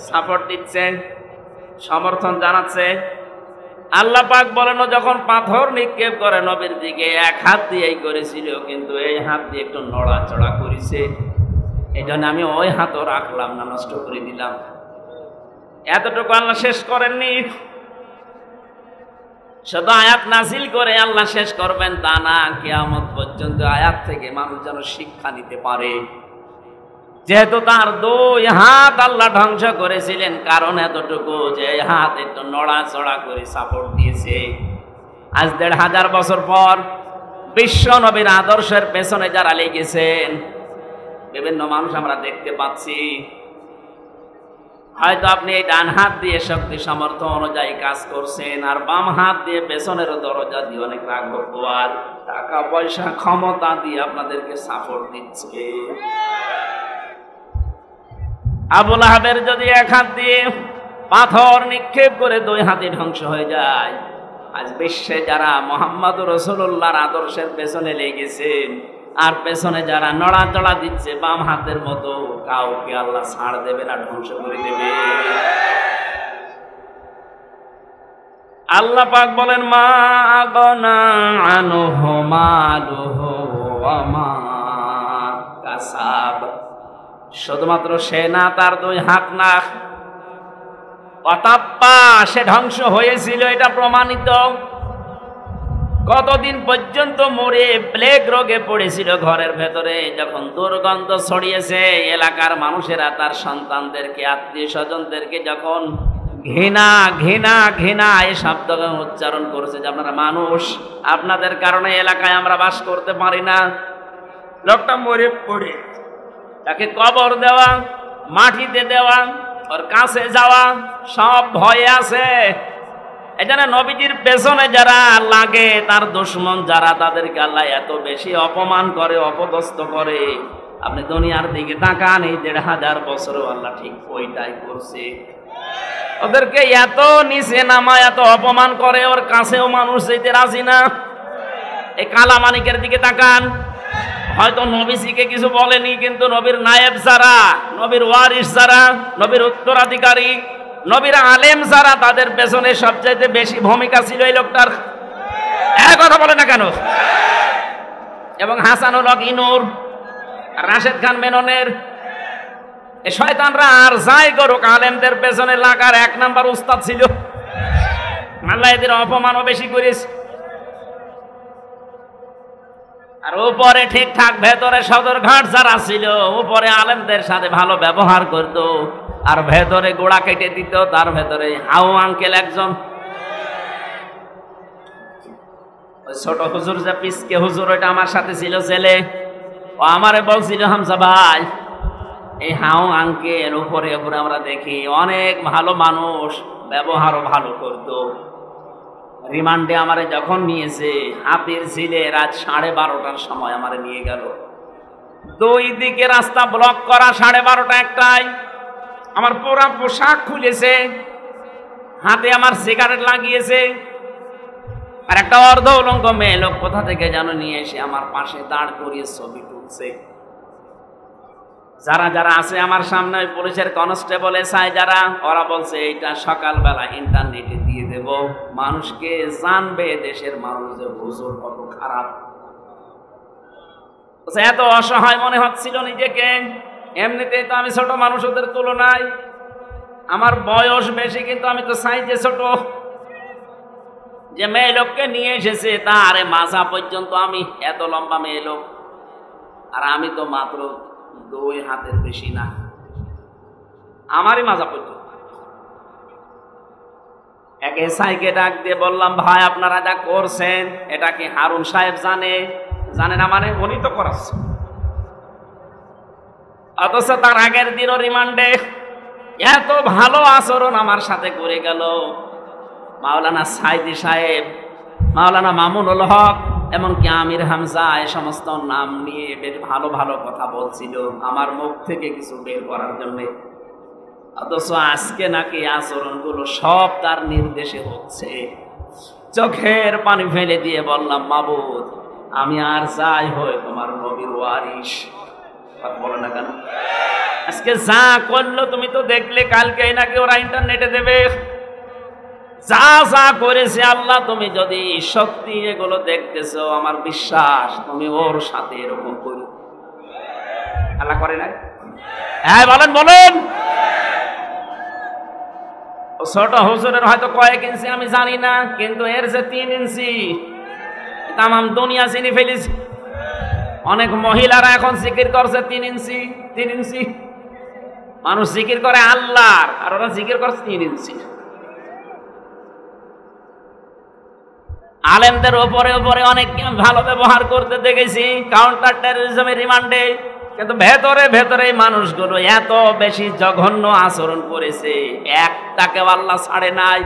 সাপোর্ট দিচ্ছে, সমর্থন জানাচ্ছে। আল্লাহ পাক বলেন, যখন পাথর নিক্ষেপ করে নবীর দিকে এক হাত দিয়েই করেছিল, কিন্তু এই হাত দিয়ে একটু নড়াচড়া করেছে, এই জন্য আমি ওই হাতও রাখলাম না, নষ্ট করে দিলাম। এতটুকু আল্লাহ শেষ করেননি, শুধু আয়াত নাজিল করে আল্লাহ শেষ করবেন তা না, কিয়ামত পর্যন্ত আয়াত থেকে মানুষ যেন শিক্ষা নিতে পারে। যেহেতু তার দুই হাত আল্লাহ ধ্বংস করেছিলেন, কারণ এতটুকু যে হাত একটু নড়াচড়া করে সাপোর্ট দিয়েছে। আজ ১৫০০ বছর পর বিশ্ব নবীর আদর্শের পেছনে যারা লেগেছেন, বিভিন্ন মানুষ আমরা দেখতে পাচ্ছি। হয়তো আপনি এই ডান হাত দিয়ে শক্তি সামর্থ্য অনুযায়ী কাজ করছেন, আর বাম হাত দিয়ে পেছনের দরজা দিয়ে অনেক রাগবাদ, টাকা পয়সা ক্ষমতা দিয়ে আপনাদেরকে সাপোর্ট দিচ্ছে। আবু লাহাবের যদি এক হাত দিয়ে পাথর নিক্ষেপ করে দুই হাতে ধ্বংস হয়ে যায়, আজ বিশ্বে যারা মুহাম্মদুর রাসূলুল্লাহর আদর্শের পেছনে লেগেছেন আর পেছনে যারা নড়াচড়া দিচ্ছে বাম হাতের মতো, কাউকে আল্লাহ ছাড় দেবে না, ধ্বংস করে দেবে। আল্লাহ পাক বলেন, মা আগনা আনহু মালুহু ওয়া মা কাসাব। শুধুমাত্র সে না, তার দুই হাত না, অতাপ্পা সে ধ্বংস হয়েছিল, এটা প্রমাণিত। কতদিন পর্যন্ত মরে প্লেগ রোগে পড়েছিল ঘরের ভেতরে, যখন দুর্গন্ধ ছড়িয়েছে, এলাকার মানুষেরা তার সন্তানদেরকে, আত্মীয় স্বজনদেরকে যখন ঘৃণা ঘৃণা ঘৃণা এই শব্দ উচ্চারণ করেছে যে আপনারা মানুষ, আপনাদের কারণে এলাকায় আমরা বাস করতে পারি না। লোকটা মরে পড়ে, তাকে কবর দেওয়া, মাটিতে দেওয়া, ওর কাছে যাওয়া সব ভয়ে আছে। এখানে নবীজির পেছনে যারা লাগে, তার দুশমন যারা, তাদেরকে আল্লাহ এত বেশি অপমান করে, অপদস্থ করে। আপনি দুনিয়ার দিকে তাকান, এই ১৫০০ বছরও আল্লাহ ঠিক ওইটাই করছে। ওদেরকে এত নিচে নামায়, এত অপমান করে, ওর কাছেও মানুষ যেতে রাজি না। এই কালামানিকের দিকে তাকান, হয়তো নবীজিকে কিছু বলেনি, কিন্তু নবীর নায়েব যারা, নবীর ওয়ারিস যারা, নবীর উত্তরাধিকারী, নবীর আলেম যারা, তাদের পেছনে সবচাইতে বেশি ভূমিকা ছিল এই লোকটার। এক কথা বলে না কেন? এবং হাসানুল হক ইনুর, রাশেদ খান মেননের, এই শয়তানরা আর যাই করুক, আলেমদের পেছনে লাগার এক নাম্বার উস্তাদ ছিল। আল্লাহ এদের অপমানও বেশি করেছে। আর উপরে ঠিকঠাক, ভেতরে সদরঘাট যারা ছিল, উপরে আলেমদের সাথে ভালো ব্যবহার করত, আর ভেতরে গোড়া কেটে দিত। তার ভেতরে হাউ আঙ্কেল একজন, ছোট হুজুর যে পিসকে হুজুর, ওইটা আমার সাথে ছিল ছেলে, ও আমারে বলছিল, হামজা ভাই এই হাউ আঙ্কেল উপরে উপরে আমরা দেখি অনেক ভালো মানুষ, ব্যবহারও ভালো করতো। রিমান্ডে আমারে যখন নিয়েছে, হাতির ঝিলে রাত 12:30টার সময় আমারে নিয়ে গেল। দুই দিকে রাস্তা ব্লক করা, 12:30 একটায় আমার পুরা পোশাক খুলেছে, হাতে আমার সিগারেট লাগিয়েছে, আর একটা অর্ধ উলঙ্গ মেয়ে লোক কোথা থেকে যেন নিয়ে এসে আমার পাশে দাঁড় করিয়ে ছবি তুলছে। যারা যারা আছে আমার সামনে, ওই পুলিশের কনস্টেবল এসআই যারা, ওরা বলছে এইটা সকালবেলা ইন্টারনেটে দিয়ে দেব, মানুষকে জানবে দেশের মানুষ যে হুজুর কত খারাপ। এত অসহায় মনে হচ্ছিল নিজেকে। এমনিতেই তো আমি ছোট মানুষ ওদের তুলনায়, আমার বয়স বেশি, কিন্তু আমি তো সাইজে ছোট। যে মেয়ে লোককে নিয়ে এসেছে তার মাথা পর্যন্ত আমি, এত লম্বা মেয়ে লোক, আর আমি তো মাত্র 2 হাতের বেশি না, আমারই মাজা পর্যন্ত। এক এসআইকে ডাক দিয়ে বললাম, ভাই আপনারা যা করছেন এটা কি হারুন সাহেব জানে? জানে না মানে? উনি তো করাচ্ছে। অথচ তার আগের দিনও রিমান্ডে এত ভালো আচরণ আমার সাথে করে গেল। মাওলানা সাইদি সাহেব, মাওলানা মামুনুল হক, এমনকি আমির হামজা, এ সমস্ত নাম নিয়ে বেশ ভালো ভালো কথা বলছিল আমার মুখ থেকে কিছু বের করার জন্য। অথচ আজকে নাকি আচরণগুলো সব তার নির্দেশে হচ্ছে। চোখের পানি ফেলে দিয়ে বললাম, মাবুদ আমি আর যাই হই তোমার নবীর ওয়ারিস। বলো না কেন? আজকে যা করলো তুমি তো দেখলে, কালকে নাকি ওরা ইন্টারনেটে দেবে। যা যা করেছে আল্লাহ, তুমি যদি সত্যি এগুলো দেখতেছো, আমার বিশ্বাস তুমি ওর সাথে এরকম করো। আল্লাহ করে নাই? হ্যাঁ বলেন বলেন। ছোট হুজুরের হয়তো কয়েক ইঞ্চি আমি জানি না, কিন্তু এর যে 3 ইঞ্চি, তামাম দুনিয়া চিনি ফেলেছি। অনেক মহিলারা এখন জিকির করছে 3 ইঞ্চি 3 ইঞ্চি। মানুষ জিকির করে আল্লাহর, আর ওরা জিকির করছে 3 ইঞ্চি। আলেমদের উপরে উপরে অনেক ভালো ব্যবহার করতে দেখেছি কাউন্টার টেরোরিজমের রিমান্ডে, কিন্তু ভেতরে ভেতরে মানুষগুলো এত বেশি জঘন্য আচরণ করেছে, একটাকে আল্লাহ ছাড়ে নাই।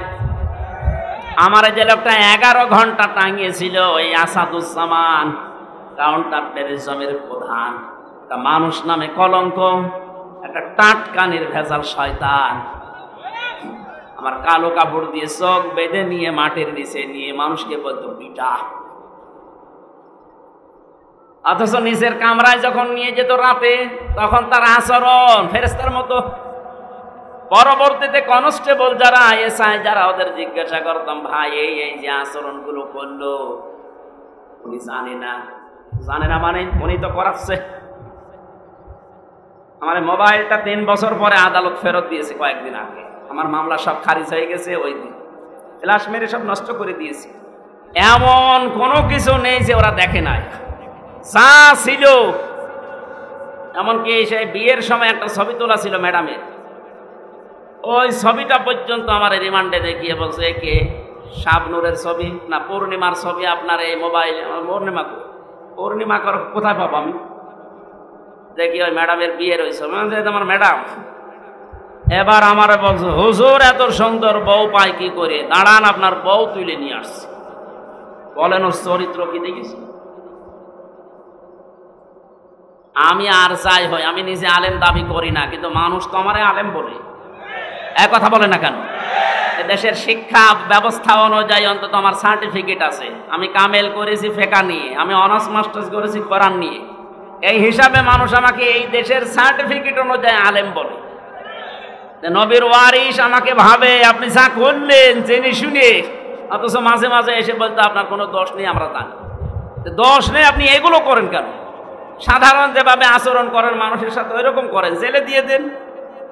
আমার যে লোকটা 11 ঘন্টা টাঙিয়েছিল, এই আসাদুজ্জামান, কাউন্টার টেরোরিজমের প্রধান, তা মানুষ নামে কলঙ্ক, একটা টাটকা নির্ভেজাল শয়তান। আমার কালো কাপড় দিয়ে চোখ বেঁধে নিয়ে মাটির নিচে নিয়ে মানুষকে বলতো পিটা। অথচ নিজের কামরায় যখন নিয়ে যেত রাতে, তখন তার আচরণ ফেরেশতার মতো। পরবর্তীতে কনস্টেবল যারা, এসআই যারা, ওদের জিজ্ঞাসা করতাম, ভাই এই এই যে আচরণগুলো করলো, উনি জানে না। জানে না মানে? উনি তো করাচ্ছে। আমার মোবাইলটা 3 বছর পরে আদালত ফেরত দিয়েছে কয়েকদিন আগে। আমার মামলা সব খারিজ হয়ে গেছে, ওই দিন ফ্ল্যাশ মেরে সব নষ্ট করে দিয়েছে। এমন কোনো কিছু নেই যে ওরা দেখে নাই, যা ছিল। এমনকি সেই বিয়ের সময় একটা ছবি তোলা ছিল ম্যাডামের, ওই ছবিটা পর্যন্ত আমার রিমান্ডে দেখিয়ে বলছে, কে শাবনুরের ছবি না পূর্ণিমার ছবি আপনার এই মোবাইলে? পূর্ণিমা কোথায় পাবো আমি? দেখি ওই ম্যাডামের বিয়ের ওই ছবি, আমার ম্যাডাম। এবার আমার বলছে, হুজুর এত সুন্দর বউ পাই কি করে? দাঁড়ান আপনার বউ তুলে নিয়ে আসছে। বলেন ওর চরিত্র কি দেখেছি? আমি আর যাই হই, আমি নিজে আলেম দাবি করি না, কিন্তু মানুষ তো আমারে আলেম বলে। এক কথা বলে না কেন? দেশের শিক্ষা ব্যবস্থা অনুযায়ী অন্তত আমার সার্টিফিকেট আছে, আমি কামেল করেছি ফেকা নিয়ে, আমি অনার্স মাস্টার্স করেছি কোরআন নিয়ে। এই হিসাবে মানুষ আমাকে এই দেশের সার্টিফিকেট অনুযায়ী আলেম বলে। নবীর ওয়ারিস আমাকে ভাবে আপনি যা করলেন জেনে শুনে, অথচ মাঝে মাঝে এসে বলতে আপনার কোনো দোষ নেই, আমরা জানি দোষ নেই, আপনি এগুলো করেন কেন? সাধারণ যেভাবে আচরণ করেন মানুষের সাথে ওইরকম করেন, জেলে দিয়ে দেন,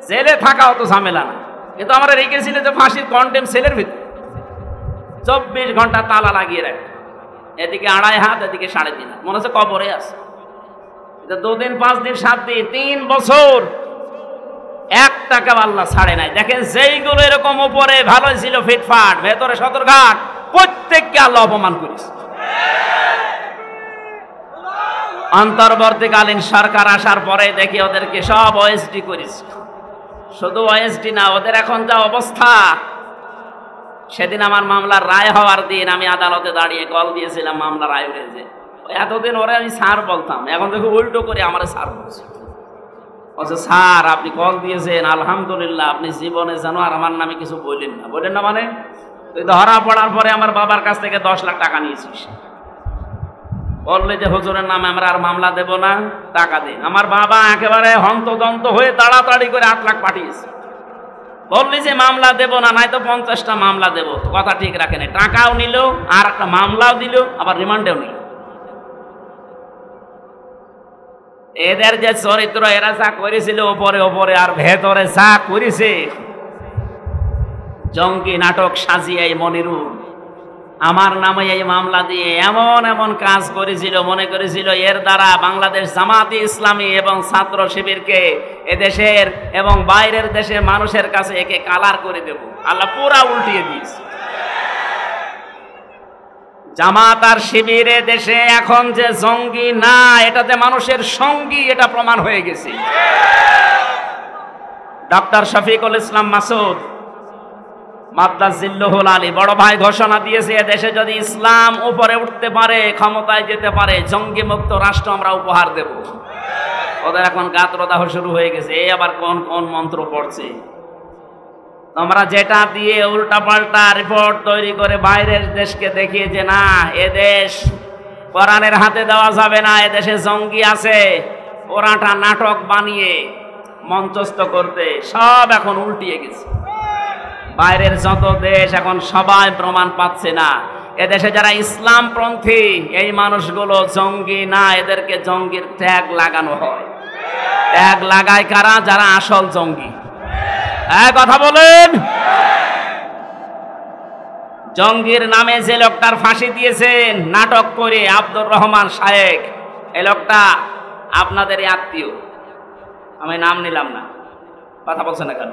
জেলে থাকা অত ঝামেলা না। কিন্তু আমরা রেখেছিল যে ফাঁসির কন্টেম সেলের ভিতরে 24 ঘন্টা তালা লাগিয়ে রাখে, এদিকে 2.5 হাত, এদিকে 3.5 হাত, মনে হচ্ছে কবরে আছে। 2 দিন 5 দিন 7 দিন 3 বছর 1 টাকা আল্লাহ ছাড়ে নাই। দেখেন যেইগুলো এরকম উপরে ভালো ছিল ফিটফাট, ভেতরে সতর্ঘাট, প্রত্যেককে আল্লাহ অপমান করেছে। অন্তর্বর্তীকালীন সরকার আসার পরে দেখি ওদেরকে সব ওএসডি করেছে। শুধু ওএসডি না, ওদের এখন যা অবস্থা, সেদিন আমার মামলার রায় হওয়ার দিন আমি আদালতে দাঁড়িয়ে কল দিয়েছিলাম, মামলা রায় হয়েছে। এতদিন ওরা আমি স্যার বলতাম, এখন দেখো উল্টো করে আমার স্যার বলছে। বলছে স্যার আপনি কল দিয়েছেন আলহামদুলিল্লাহ, আপনি জীবনে যেন আর আমার নামে কিছু বললেন না। বললেন না মানে? তুই ধরা পড়ার পরে আমার বাবার কাছ থেকে 10 লাখ টাকা নিয়েছিস, বললে যে হুজুরের নামে আমরা আর মামলা দেব না, টাকা দিন। আমার বাবা একেবারে হন্তদন্ত হয়ে তাড়াতাড়ি করে 8 লাখ পাঠিয়েছে। বললি যে মামলা দেব না, নাই তো 50টা মামলা দেব। কথা ঠিক রাখেন, টাকাও নিল আর একটা মামলাও দিল, আবার রিমান্ডেও নিল। এদের যে চরিত্র, এরা যা করেছিল ওপরে ওপরে আর ভেতরে যা করেছে, জঙ্গি নাটক সাজিয়ে এই মনিরুল আমার নামে এই মামলা দিয়ে এমন এমন কাজ করেছিল, মনে করেছিল এর দ্বারা বাংলাদেশ জামাতে ইসলামী এবং ছাত্র শিবিরকে এদেশের এবং বাইরের দেশের মানুষের কাছে একে কালার করে দেব। আল্লাহ পুরা উল্টিয়ে দিয়েছে। জামাত আর শিবিরে দেশে এখন যে জঙ্গি না, এটা যে মানুষের সঙ্গী, এটা প্রমাণ হয়ে গেছে। ডক্টর শফিকুল ইসলাম মাসুদ মাদ্দাজিল্লুহুল আলী বড় ভাই ঘোষণা দিয়েছে, দেশে যদি ইসলাম উপরে উঠতে পারে, ক্ষমতায় যেতে পারে, জঙ্গি মুক্ত রাষ্ট্র আমরা উপহার দেব। ওদের এখন গাত্রদাহ শুরু হয়ে গেছে। এই আবার কোন কোন মন্ত্র পড়ছে, তোমরা যেটা দিয়ে উল্টা পাল্টা রিপোর্ট তৈরি করে বাইরের দেশকে দেখিয়ে যে না এদেশ কোরআনের হাতে দেওয়া যাবে না, এদেশে জঙ্গি আছে, ওরাটা নাটক বানিয়ে মঞ্চস্থ করতে সব এখন উল্টিয়ে গেছে। বাইরের যত দেশ এখন সবাই প্রমাণ পাচ্ছে না এদেশে যারা ইসলামপন্থী এই মানুষগুলো জঙ্গি না, এদেরকে জঙ্গির ট্যাগ লাগানো হয়। ট্যাগ লাগায় কারা? যারা আসল জঙ্গি। কথা বলেন। জঙ্গির নামে যে লোকটার ফাঁসি দিয়েছেন নাটক করে, আব্দুর রহমান শায়েক, এই লোকটা আপনাদের আত্মীয়, আমি নাম নিলাম না। কথা বলছে না কেন?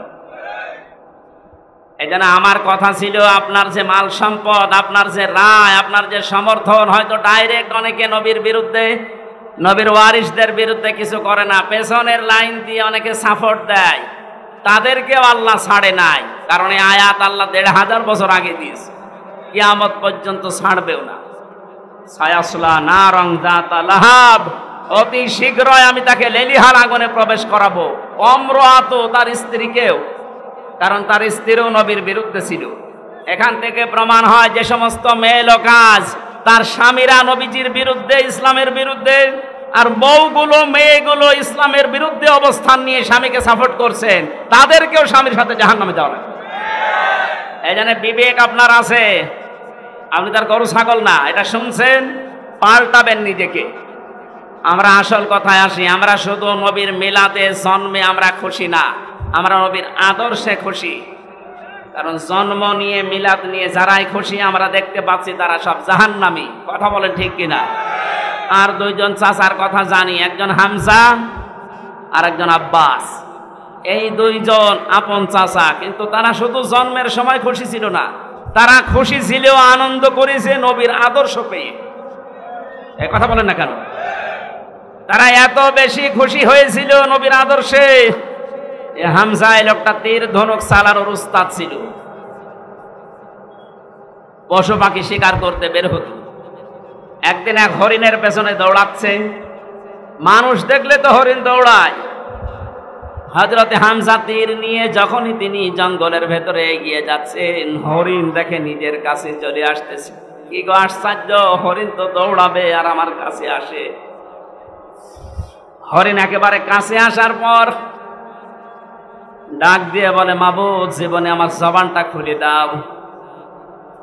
এই জন্য আমার কথা ছিল, আপনার যে মাল সম্পদ, আপনার যে রায়, আপনার যে সমর্থন, হয়তো ডাইরেক্ট অনেকে নবীর বিরুদ্ধে, নবীর ওয়ারিসদের বিরুদ্ধে কিছু করে না, পেছনের লাইন দিয়ে অনেকে সাপোর্ট দেয়, তাদেরকেও আল্লাহ ছাড়ে নাই। কারণ এই আয়াত আল্লাহ 1500 বছর আগে দিয়েছে, কিয়ামত পর্যন্ত ছাড়বেও না। সায়াসলা নারং যাতা লাহাব, অতি শীঘ্রই আমি তাকে লেলিহান আগুনে প্রবেশ করাবো। অমরাত, তার স্ত্রীকেও, কারণ তার স্ত্রীও নবীর বিরুদ্ধে ছিল। এখান থেকে প্রমাণ হয় যে সমস্ত মেয়ে কাজ তার স্বামীরা নবীজির বিরুদ্ধে, ইসলামের বিরুদ্ধে, আর বউগুলো মেয়েগুলো ইসলামের বিরুদ্ধে অবস্থান নিয়ে স্বামীকে সাপোর্ট করছেন, তাদেরকেও স্বামীর সাথে জাহান্নামে যাওয়া লাগবে। এই জন্য বিবেক আপনার আছে, আপনি তার গরু ছাগল না। এটা শুনছেন, পাল্টাবেন নিজেকে। আমরা আসল কথায় আসি, আমরা শুধু নবীর মিলাদে জন্মে আমরা খুশি না, আমরা নবীর আদর্শে খুশি। কারণ জন্ম নিয়ে মিলাদ নিয়ে যারাই খুশি আমরা দেখতে পাচ্ছি তারা সব জাহান্নামী। কথা বলেন ঠিক কিনা? আর 2 জন চাচার কথা জানি, একজন হামজা আর একজন আব্বাস। এই 2 জন আপন চাচা, কিন্তু তারা শুধু জন্মের সময় খুশি ছিল না, তারা খুশি ছিল, আনন্দ করেছে নবীর আদর্শ পেয়ে। এই কথা বলেন না কেন? তারা এত বেশি খুশি হয়েছিল নবীর আদর্শে। হামজা এই লোকটা তীর ধনুক চালানোর উস্তাদ ছিল, পশু পাখি শিকার করতে বের হতো। একদিন এক হরিণের পেছনে দৌড়াচ্ছে, মানুষ দেখলে তো হরিণ দৌড়ায়, হযরতে হামজা তীর নিয়ে যখনই তিনি জঙ্গলের ভেতরে এগিয়ে যাচ্ছেন, হরিণ দেখে নিজের কাছে চলে আসতেছে। কি গো আশ্চর্য, হরিণ তো দৌড়াবে আর আমার কাছে আসে। হরিণ একেবারে কাছে আসার পর ডাক দিয়ে বলে, মাবুদ, জীবনে আমার জবানটা খুলে দাও,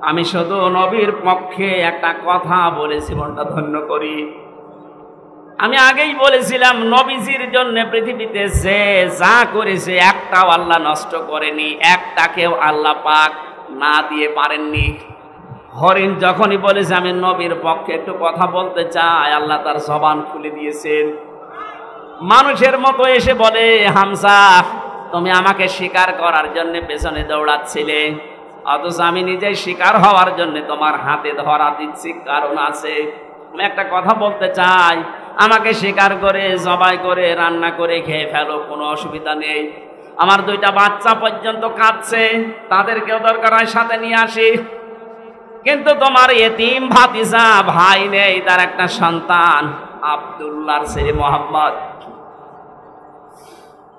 আমি শুধু নবীর পক্ষে একটা কথা বলে জীবনটা ধন্য করি। আমি আগেই বলেছিলাম, নবীজির জন্য পৃথিবীতে যে যা করেছে একটাও আল্লাহ নষ্ট করেনি, একটাকেও আল্লাহ পাক না দিয়ে পারেননি। হরিণ যখনই বলেছে আমি নবীর পক্ষে একটু কথা বলতে চাই, আল্লাহ তার জবান খুলে দিয়েছেন। মানুষের মতো এসে বলে, হামজা, তুমি আমাকে শিকার করার জন্য পেছনে দৌড়াচ্ছিলে, অথচ আমি নিজেই শিকার হওয়ার জন্য তোমার হাতে ধরা দিচ্ছি, কারণ আছে। আমি একটা কথা বলতে চাই, আমাকে শিকার করে জবাই করে রান্না করে খেয়ে ফেলো, কোনো অসুবিধা নেই। আমার দুইটা বাচ্চা পর্যন্ত কাঁদছে, তাদেরকেও দরকার হয় সাথে নিয়ে আসি। কিন্তু তোমার এতিম ভাতিজা ভাই নেই, তার একটা সন্তান আব্দুল্লাহর ছেলে মোহাম্মদ,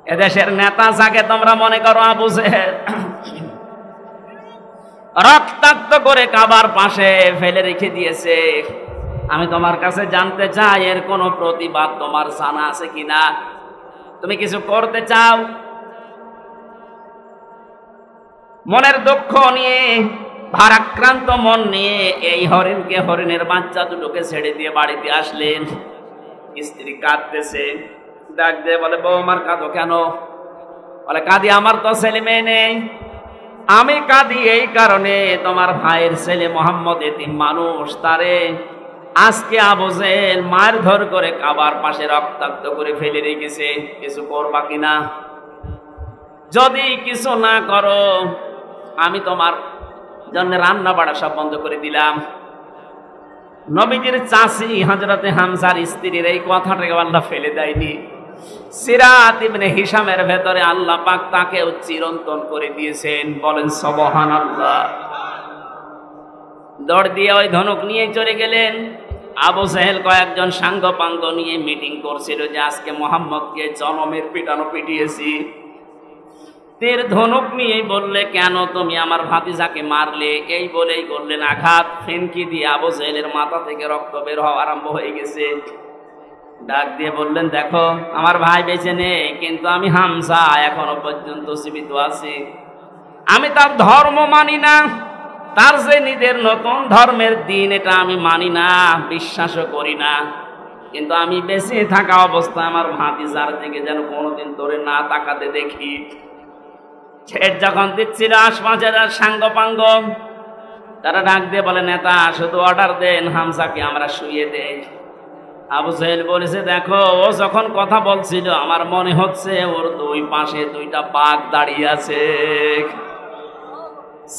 এদেশের নেতা যাকে তোমরা মনে করো আবু জেহেল, রক্তাক্ত করে কাবার পাশে ফেলে রেখে দিয়েছে। আমি তোমার কাছে জানতে চাই, এর কোনো প্রতিবাদ তোমার জানা আছে কিনা? তুমি কিছু করতে চাও? মনের দুঃখ নিয়ে, ভারাক্রান্ত মন নিয়ে এই হরিণকে, হরিণের বাচ্চা দুটোকে ছেড়ে দিয়ে বাড়িতে আসলেন। স্ত্রী কাঁদতেছে, ডাক দিয়ে বলে, বউ আমার কাঁদো কেন? বলে, কাঁদি, আমার তো ছেলে মেয়ে নেই। আমি কাঁদি এই কারণে, তোমার ভাইয়ের ছেলে মোহাম্মদ এতিম মানুষ, তারে আজকে আবু জেহেল মারধর করে কাবার পাশে রক্তাক্ত করে ফেলে রেখেছে। কিছু করবা কিনা? যদি কিছু না করো, আমি তোমার জন্য রান্না বাড়া সব বন্ধ করে দিলাম। নবীজির চাচি হযরতে হামজার স্ত্রীর এই কথাটাকে আল্লাহ ফেলে দেয়নি। সিরাত ইবনে হিশামের ভেতরে আল্লাহ পাক তাকে চিরন্তন করে দিয়েছেন। বলেন সুবহানাল্লাহ। দৌড় দিয়ে ওই ধনুক নিয়ে চলে গেলেন। আবু জেহেল কয়েকজন সাঙ্গ পাঙ্গ নিয়ে মিটিং করছিল যে আজকে মোহাম্মদকে জনমের পিটানো পিটিয়েছি। তীর ধনুক নিয়েই বললে, কেন তুমি আমার ভাতিজাকে মারলে? এই বলেই করলেন আঘাত। ফেনকি দিয়ে আবু জেহেলের মাথা থেকে রক্ত বের হওয়া আরম্ভ হয়ে গেছে। ডাক দিয়ে বললেন, দেখো, আমার ভাই বেঁচে নেই, কিন্তু আমি হামজা এখনো পর্যন্ত জীবিত আছি। আমি তার ধর্ম মানি না, তার যে নিজের নতুন ধর্মের দিন, এটা আমি মানি না, বিশ্বাসও করি না। কিন্তু আমি বেঁচে থাকা অবস্থায় আমার ভাতিজার দিকে যেন কোনোদিন ধরে না তাকাতে দেখি। ছেদ যখন দিচ্ছিল আশপাশের সাঙ্গ পাঙ্গ, তারা ডাক দিয়ে বলে, নেতা, শুধু অর্ডার দেন, হামজাকে আমরা শুইয়ে দেই। আবু জেহেল বলেছে, দেখো, ও যখন কথা বলছিল আমার মনে হচ্ছে ওর দুই পাশে দুইটা বাঘ দাঁড়িয়ে আছে।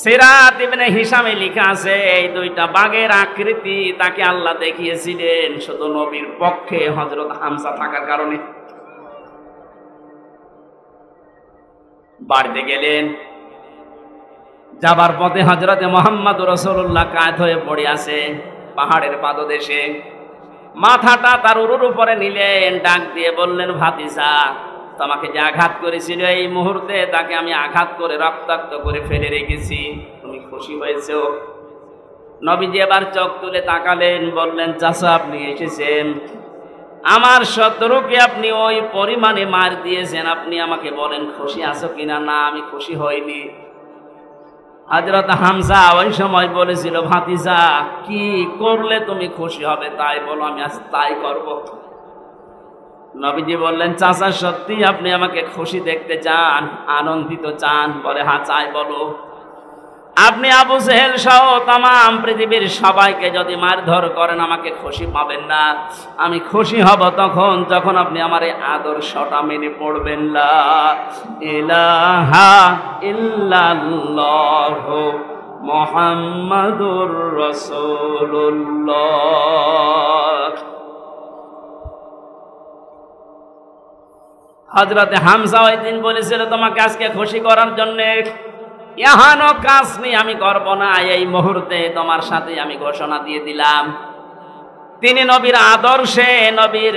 সিরাত ইবনে হিশামে লেখা আছে, এই দুইটা বাঘের আকৃতি তাকে আল্লাহ দেখিয়েছিলেন শুধু নবীর পক্ষে হযরত হামজা থাকার কারণে। বাড়িতে গেলেন, যাবার পথে হযরতে মুহাম্মদ রাসূলুল্লাহ কাঁধ হয়ে পড়ে আছে পাহাড়ের পাদদেশে। মাথাটা তার উরুর উপরে নিলেন, ডাক দিয়ে বললেন, ভাতিজা, তোমাকে যে আঘাত করেছিল এই মুহূর্তে তাকে আমি আঘাত করে রক্তাক্ত করে ফেলে রেখেছি, তুমি খুশি হয়েছো? নবীজি এবার চোখ তুলে তাকালেন, বললেন, চাচা, আপনি এসেছেন, আমার শত্রুকে আপনি ওই পরিমাণে মার দিয়েছেন, আপনি আমাকে বলেন খুশি আছো কিনা? না, আমি খুশি হইনি। হযরত হামজা ওই সময় বলেছিল, ভাতিজা, কি করলে তুমি খুশি হবে তাই বলো, আমি আজ তাই করব। নবীজি বললেন, চাচা, সত্যি আপনি আমাকে খুশি দেখতে চান, আনন্দিত চান? বলে, হ্যাঁ চাই, বলো। আপনি আবু জেহেল সহ তাম পৃথিবীর সবাইকে যদি মারধর করেন আমাকে খুশি পাবেন না। আমি খুশি হব তখন যখন আপনি আমার এই আদর্শটা মেনে পড়বেন। লা ইলাহা ইল্লাল্লাহু মুহাম্মাদুর রাসূলুল্লাহ। হযরতে হামজা ওই দিন বলেছিল, তোমাকে আজকে খুশি করার জন্য এহানো কাজ নেই, আমি করব না। এই মুহূর্তে তোমার সাথে আমি ঘোষণা দিয়ে দিলাম, তিনি নবীর আদর্শে, নবীর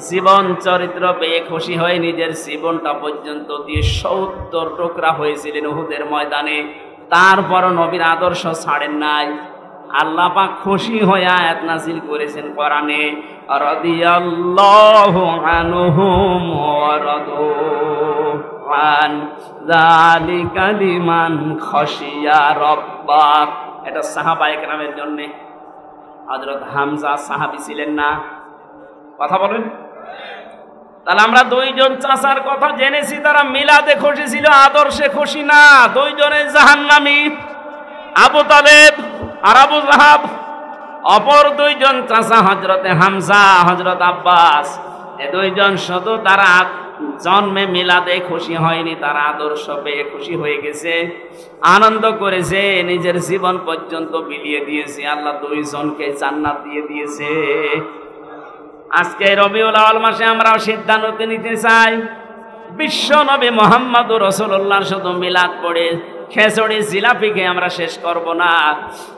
জীবন চরিত্র পেয়ে খুশি হয়ে নিজের জীবনটা পর্যন্ত দিয়ে ৭০ টুকরা হয়েছিলেন উহুদের ময়দানে। তারপর নবীর আদর্শ ছাড়েন নাই। আল্লাহ পাক খুশি হয়ে আয়াত নাযিল করেছেন কোরআনে, রাদিয়াল্লাহু আনহুম ওয়া রাদু আন যালিকা লিমান খাশিয়া রাব্বাক। এটা সাহাবায়ে কেরামের জন্য। হযরত হামজা সাহাবী ছিলেন না? কথা বলেন। তাহলে আমরা দুইজন চাচার কথা জেনেছি, তারা মিলাদে খুশি ছিল, আদর্শে খুশি না। দুইজনে জাহান্নামী, আবু তালেব আর আবু লাহাব। অপর দুইজন চাচা হযরতে হামজা, হযরত আব্বাস, এ দুইজন শুধু তারা জন্মে মিলাদে খুশি হয়নি, তারা আদর্শ পেয়ে খুশি হয়ে গেছে, আনন্দ করেছে, নিজের জীবন পর্যন্ত বিলিয়ে দিয়েছে। আল্লাহ দুইজনকে জান্নাত দিয়ে দিয়েছে। আজকে রবিউল আউয়াল মাসে আমরাও সিদ্ধান্ত নিতে চাই, বিশ্ব নবী মুহাম্মদুর রাসূলুল্লাহর শুধু মিলাদ পড়ে খেচড়ি জিলাপি খেয়ে আমরা শেষ করব না।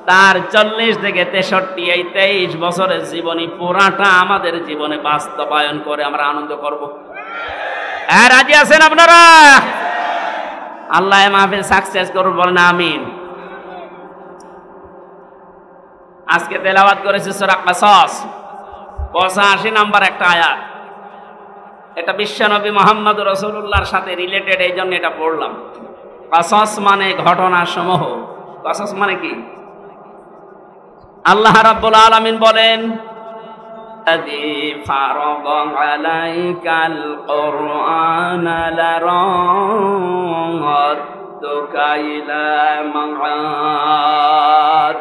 তার 40 থেকে 63 এই 23 বছরের জীবনী পুরাটা আমাদের জীবনে বাস্তবায়ন করে আমরা আনন্দ করব। রাজি আছেন আপনারা? আল্লাহ মাহফিল সাকসেস করুন, বলেন আমিন। আজকে তেলাওয়াত করেছে সূরা কাসাস 85 নম্বর একটা আয়াত। এটা বিশ্বনবী মুহাম্মদ রাসূলুল্লাহর সাথে রিলেটেড, এই জন্য এটা পড়লাম। কাসাস মানে ঘটনা সমূহ। কাসাস মানে কি? আল্লাহ রাব্বুল আলামিন বলেন, আদি ফারাদা আলাইকাল কুরআনা লারাদ্দুকা ইলা মাআদ।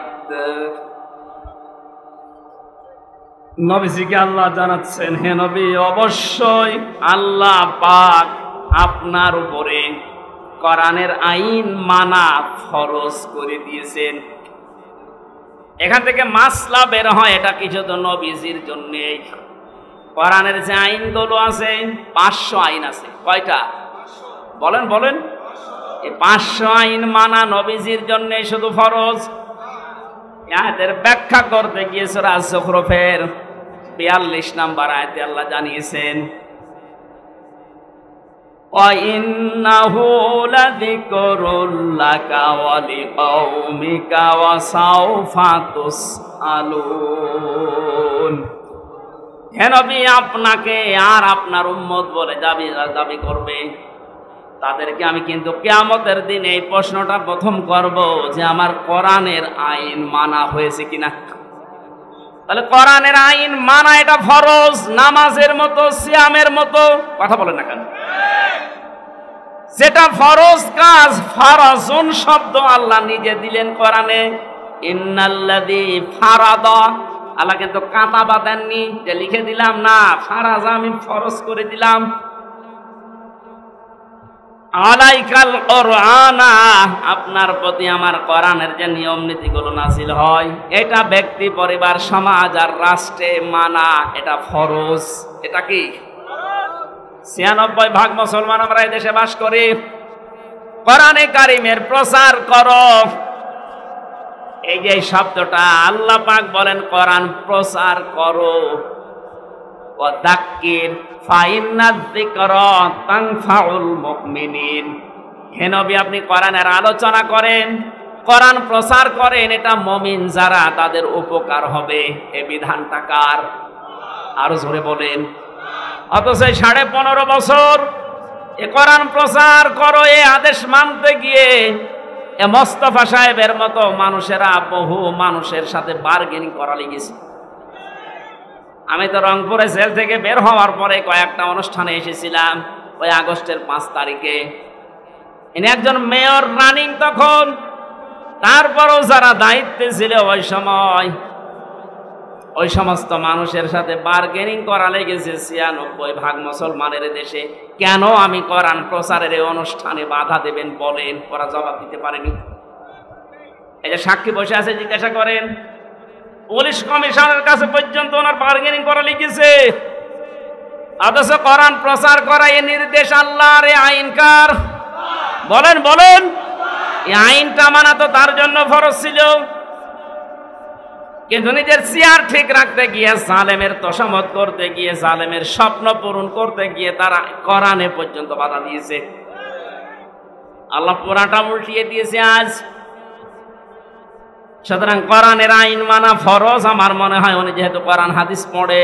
নবীজিকে আল্লাহ জানাচ্ছেন, হে নবী, অবশ্যই আল্লাহ পাক আপনার উপরে কোরআনের আইন মানা ফরজ করে দিয়েছেন। এখান থেকে মাসলা বের হয়, এটা কিছু তো নবীজির জন্য। কোরআনের যে আইনগুলো আছে 500 আইন আছে। কয়টা বলেন বলেন? এই 500 আইন মানা নবীজির জন্য শুধু ফরজ। এর ব্যাখ্যা করতে গিয়ে সূরা যুখরুফের 42 নম্বর আয়াতে আল্লাহ জানিয়েছেন, وَإِنَّهُ لَذِكْرٌ لَكَ وَلِقَوْمِكَ وَسَوْفَ تُسْأَلُونَ। হে নবী, আপনাকে আর আপনার উম্মত বলে দাবি করবে, তাদেরকে আমি কিন্তু কিয়ামতের দিন এই প্রশ্নটা প্রথম করব যে আমার কোরআনের আইন মানা হয়েছে কিনা। তাহলে কোরআনের আইন মানা এটা ফরজ, নামাজের মতো, সিয়ামের মতো। কথা বলেন না কেন? যেটা ফরজ কাজ, ফারাজুন শব্দ আল্লাহ নিজে দিলেন কোরআনে। ইন্নাল্লাযী ফারাদা, আল্লাহ কিন্তু কাঁটা বাঁধেননি যে লিখে দিলাম, না, ফারাজা আমি ফরজ করে দিলাম। আলাইকাল কুরআনা, আপনার প্রতি আমার কোরআনের যে নিয়ম নীতিগুলো নাযিল হয়, এটা ব্যক্তি, পরিবার, সমাজ আর রাষ্ট্রে মানা এটা ফরজ। এটা কি? 96% মুসলমান আমরা এই দেশে বাস করি। কোরআনে কারিমের প্রচার করো, এই যে শব্দটা আল্লাহ পাক বলেন কোরআন প্রচার করো। ওয়াযাক্কির ফাইন্নায যিকরা তানফাউল মুমিনিন। হে নবী, আপনি কোরআনের আলোচনা করেন, কোরআন প্রচার করেন, এটা মুমিন যারা তাদের উপকার হবে। এই বিধানটা কার? আরো জোরে বলেন। অথচ 15.5 বছর এ কোরআন প্রচার করো, এ আদেশ মানতে গিয়ে এ মোস্তফা সাহেবের মতো মানুষেরা বহু মানুষের সাথে বার্গেনিং করা লেগেছে। আমি তো রংপুরে জেল থেকে বের হওয়ার পরে কয়েকটা অনুষ্ঠানে এসেছিলাম, ওই আগস্টের 5 তারিখে। ইনি একজন মেয়র রানিং তখন, তারপরও যারা দায়িত্বে ছিল ওই সময়, ওই সমস্ত মানুষের সাথে বার্গেনিং করা লেগেছে 96% মুসলমানের দেশে। কেন আমি কোরআন প্রচারের এই অনুষ্ঠানে বাধা দেবেন বলেন? ওরা জবাব দিতে পারেনি। এই যে সাক্ষী বসে আছে, জিজ্ঞাসা করেন, পুলিশ কমিশনের কাছে পর্যন্ত ওনার বার্গেনিং করা লেগেছে। অথচ কোরআন প্রচার করা এই নির্দেশ আল্লাহর, এই আইন কার? বলেন বলেন। এই আইনটা মানা তো তার জন্য ফরজ ছিল। কিন্তু নিজের চেয়ার ঠিক রাখতে গিয়ে, জালেমের তোষামত করতে গিয়ে, জালেমের স্বপ্ন পূরণ করতে গিয়ে তারা কোরআনে পর্যন্ত বাধা দিয়েছে। আল্লাহ পুরাটা উল্টিয়ে দিয়েছে আজ। সুতরাং কোরআনের আইন মানা ফরজ। আমার মনে হয় উনি যেহেতু কোরআন হাদিস পড়ে,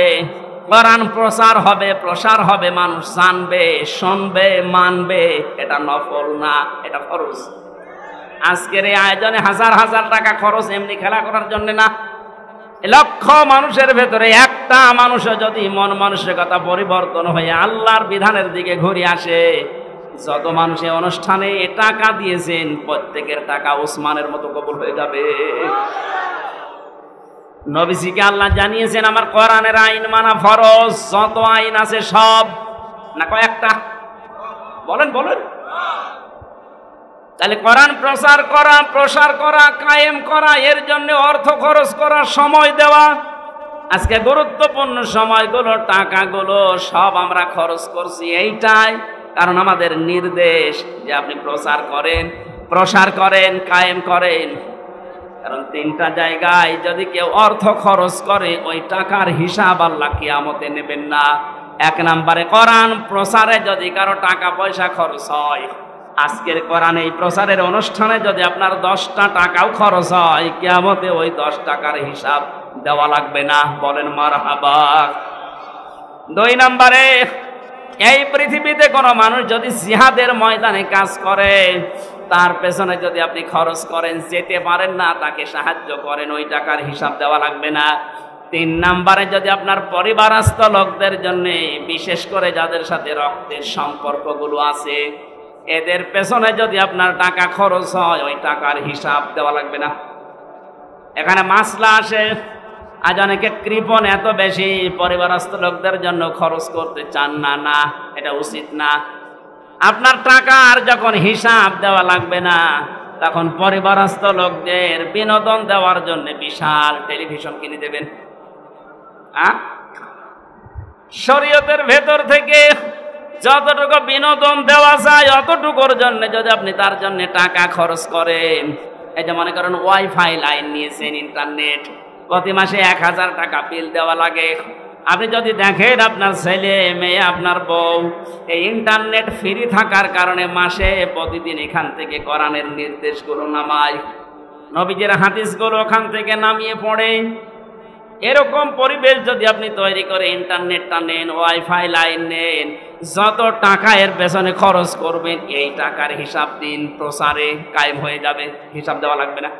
কোরআন প্রচার হবে, প্রসার হবে, মানুষ জানবে, শুনবে, মানবে, এটা নফল না, এটা ফরজ। আজকের এই আয়োজনে হাজার হাজার টাকা খরচ এমনি খেলা করার জন্য না। লক্ষ মানুষের ভেতরে একটা মানুষও যদি মন মানসিকতা পরিবর্তন হয়ে আল্লাহর বিধানের দিকে ঘুরে আসে, যত মানুষের অনুষ্ঠানে টাকা দিয়েছেন প্রত্যেকের টাকা ওসমানের মতো কবুল হয়ে যাবে। নবীজিকে আল্লাহ জানিয়েছেন আমার কোরআনের আইন মানা ফরজ। যত আইন আছে সব, না কয়েকটা? বলেন বলেন। তাহলে কোরআন প্রসার করা, কায়েম করা, এর জন্য অর্থ খরচ করা, সময় দেওয়া। আজকে গুরুত্বপূর্ণ সময়গুলো, টাকাগুলো সব আমরা খরচ করছি এইটাই, কারণ আমাদের নির্দেশ যে আপনি প্রসার করেন, কায়েম করেন। কারণ তিনটা জায়গায় যদি কেউ অর্থ খরচ করে, ওই টাকার হিসাব আল্লাহ কিয়ামতে নেবেন না। এক নম্বরে কোরআন প্রসারে যদি কারো টাকা পয়সা খরচ হয়, আজকের কোরআন এই প্রচারের অনুষ্ঠানে যদি আপনার 10টা টাকাও খরচ হয়, কিয়ামতে ওই 10 টাকার হিসাব দেওয়া লাগবে না। বলেন মারহাবা। 2 নম্বরে, এই পৃথিবীতে কোনো মানুষ যদি জিহাদের ময়দানে কাজ করে, তার পেছনে যদি আপনি খরচ করেন, যেতে পারেন না, তাকে সাহায্য করেন, ওই টাকার হিসাব দেওয়া লাগবে না। 3 নম্বরে, যদি আপনার পরিবারস্থ লোকদের জন্য, বিশেষ করে যাদের সাথে রক্তের সম্পর্কগুলো আছে, এদের পেছনে যদি আপনার টাকা খরচ হয়, ওই টাকার হিসাব দেওয়া লাগবে না। এখানে মাসলা আসে, আজ অনেকে কৃপণ এত বেশি পরিবারস্থ লোকদের জন্য খরচ করতে চান না। না, এটা উচিত না। আপনার টাকার যখন হিসাব দেওয়া লাগবে না, তখন পরিবারস্থ লোকদের বিনোদন দেওয়ার জন্য বিশাল টেলিভিশন কিনে দেবেন। শরীয়তের ভেতর থেকে যতটুকু বিনোদন দেওয়া যায় অতটুকুর জন্য যদি আপনি তার জন্য টাকা খরচ করেন, এই যে মনে করেন ওয়াইফাই লাইন নিয়েছেন, ইন্টারনেট, প্রতি মাসে 1000 টাকা বিল দেওয়া লাগে। আপনি যদি দেখেন আপনার ছেলে মেয়ে, আপনার বউ এই ইন্টারনেট ফ্রি থাকার কারণে মাসে প্রতিদিন এখান থেকে কোরআনের নির্দেশগুলো নামায়, নবীজির হাদিসগুলো ওখান থেকে নামিয়ে পড়ে, এরকম পরিবেশ যদি আপনি তৈরি করে ইন্টারনেটটা নেন, ওয়াইফাই লাইন নেন, যত টাকা এর পেছনে খরচ করবেন, এই টাকার হিসাব দিন প্রসারে কায়েম হয়ে যাবে, হিসাব দেওয়া লাগবে না।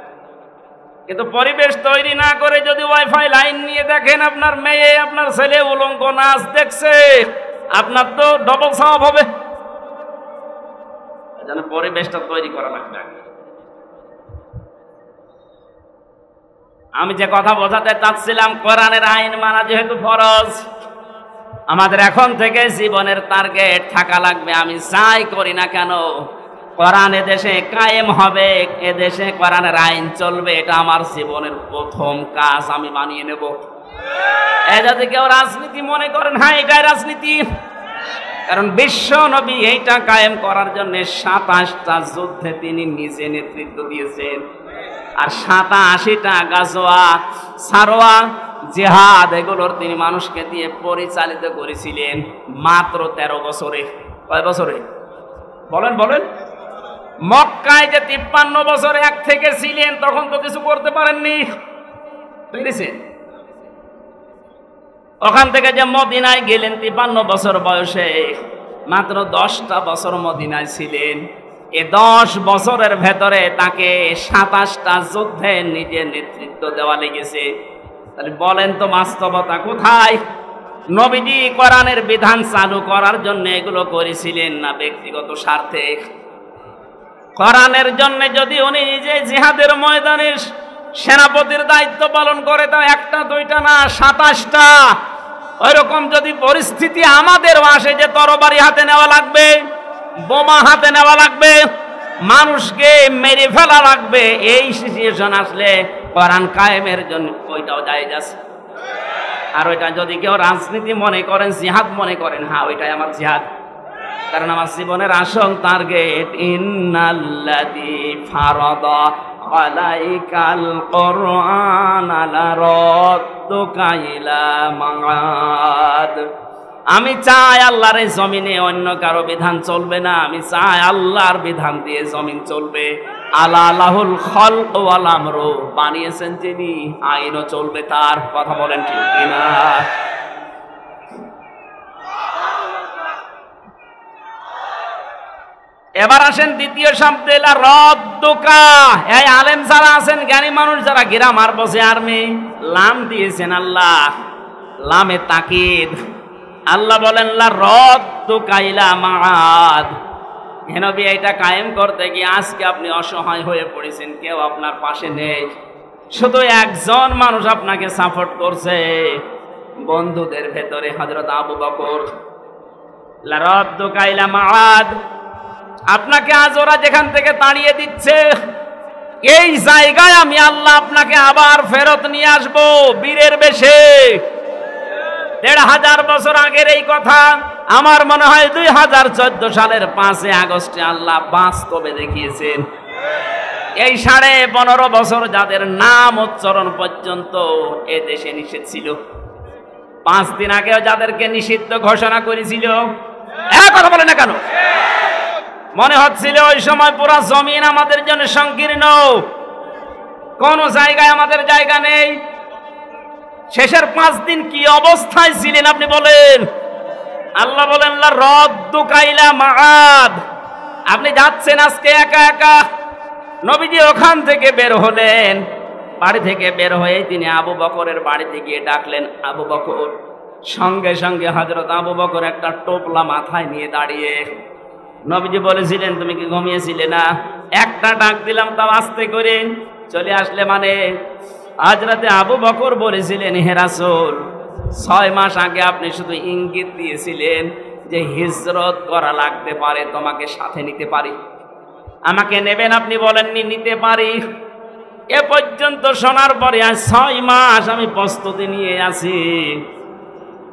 কিন্তু পরিবেশ তৈরি না করে যদি ওয়াইফাই লাইন নিয়ে দেখেন আপনার মেয়ে, আপনার ছেলে উলঙ্গ নাচ দেখছে, আপনার তো ডবল সওয়াব হবে। যেন পরিবেশটা তৈরি করা লাগবে। আমি যে কথা বোঝাতে চাচ্ছিলাম, কোরআনের আইন মানা যেহেতু ফরজ, আমাদের এখন থেকে জীবনের টার্গেট থাকা লাগবে, আমি যাই করি না কেন কোরআন এদেশে কায়েম হবে, এদেশে কোরআনের আইন চলবে, এটা আমার জীবনের প্রথম কাজ, আমি বানিয়ে নেব। যদি কেউ রাজনীতি মনে করেন, হ্যাঁ এটাই রাজনীতি, কারণ বিশ্ব নবী এইটা কায়েম করার জন্য 27টা যুদ্ধে তিনি নিজে নেতৃত্ব দিয়েছেন, আর 87টা গাজওয়া, সারোয়া, জিহাদ এগুলোর তিনি মানুষকে দিয়ে পরিচালিত করেছিলেন মাত্র 13 বছরে। কয় বছরে? বলেন বলেন। মক্কায় যে 53 বছর এক থেকে ছিলেন, তখন তো কিছু করতে পারেননি, পেরেছেন? ওখান থেকে যে মদিনায় গেলেন 53 বছর বয়সে, মাত্র 10টা বছর মদিনায় ছিলেন। এই 10 বছরের ভেতরে তাকে 27টা যুদ্ধে নিজের নেতৃত্ব দেওয়া লেগেছে। তাহলে বলেন তো বাস্তবতা কোথায়? নবীজি কোরআনের বিধান চালু করার জন্য এগুলো করেছিলেন না ব্যক্তিগত স্বার্থে? কোরআনের জন্য যদি উনি নিজে জিহাদের ময়দানে সেনাপতির দায়িত্ব পালন করে, তা 1টা 2টা না 27টা। ওইরকম যদি পরিস্থিতি আমাদেরও আসে যে তরবারি হাতে নেওয়া লাগবে, বোমা হাতে নেওয়া লাগবে, মানুষকে মেরে ফেলা লাগবে, এই সিচুয়েশন আসলে কোরআন কায়েমের জন্য ওইটাও জায়েজ আছে। আর ওইটা যদি কেউ রাজনীতি মনে করেন, জিহাদ মনে করেন, হ্যাঁ ওইটাই আমার জিহাদ, কারণ আমার জীবনের আসল টার্গেট ইন্নাল্লাযী ফারাদা আলাইকাল কুরআন লারাদ্দুকা ইলা মাআদ। আমি চাই আল্লাহর এই জমিনে অন্য কারো বিধান চলবে না, আমি চাই আল্লাহর বিধান দিয়ে জমিন চলবে। আলা লাহুল খালকু ওয়াল আমরু, বানিয়েছেন যিনি, আইনও চলবে তার। কথা বলেন ঠিক কিনা? এবার আসেন দ্বিতীয় শব্দে, লা রদ্দুকা। এই আলেম যারা আছেন, জ্ঞানী মানুষ যারা, গ্রামার বসে আর্মি, লাম দিয়েছেন আল্লাহ, লামে তাকিদ। আল্লাহ বলেন লা রদ্দুকা ইলা মাআদ। হে নবী, এটা কায়েম করতে গিয়ে আজকে আপনি অসহায় হয়ে পড়েছেন, কেউ আপনার পাশে নেই, শুধু একজন মানুষ আপনাকে সাপোর্ট করছে বন্ধুদের ভেতরে, হযরত আবু বকর। লা রদ্দুকা ইলা মাআদ, আপনাকে আজ ওরা যেখান থেকে তাড়িয়ে দিচ্ছে, এই জায়গায় আমি আল্লাহ আপনাকে আবার ফেরত নিয়ে আসবো বীরের বেশে। ১৫০০ বছর আগের এই কথা আমার মনে হয় ২০১৪ সালের ৫ আগস্টে আল্লাহ বাস্তবে দেখিয়েছেন। এই ১৫.৫ বছর যাদের নাম উচ্চারণ পর্যন্ত এ দেশে নিষেধ ছিল, ৫ দিন আগেও যাদেরকে নিষিদ্ধ ঘোষণা করেছিল, কথা বলে না কেন? মনে হচ্ছিল ওই সময় পুরো জমিন আমাদের জন্য সংকীর্ণ, কোন জায়গায় আমাদের জায়গা নেই। শেষের ৫ দিন কি অবস্থায় ছিলেন আপনি বলেন? আল্লাহ বলেন লা রদ্দুকা ইলা মাআদ। আপনি যাচ্ছেন আজকে একা একা, নবীজি ওখান থেকে বের হলেন, বাড়ি থেকে বের হয়ে তিনি আবু বকরের বাড়িতে গিয়ে ডাকলেন, আবু বকর। সঙ্গে সঙ্গে হযরত আবু বকর একটা টোপলা মাথায় নিয়ে দাঁড়িয়ে। নবীজি বলেছিলেন, তুমি কি ঘুমিয়েছিলে না? একটা ডাক দিলাম তাও আস্তে করে চলে আসলে মানে? হযরতে আবু বকর বলেছিলেন, হে রাসূল, ৬ মাস আগে আপনি শুধু ইঙ্গিত দিয়েছিলেন যে হিজরত করা লাগতে পারে, তোমাকে সাথে নিতে পারি, আমাকে নেবেন, আপনি বলেননি নিতে পারি। এ পর্যন্ত শোনার পরে আজ ৬ মাস আমি প্রস্তুতি নিয়ে আছি,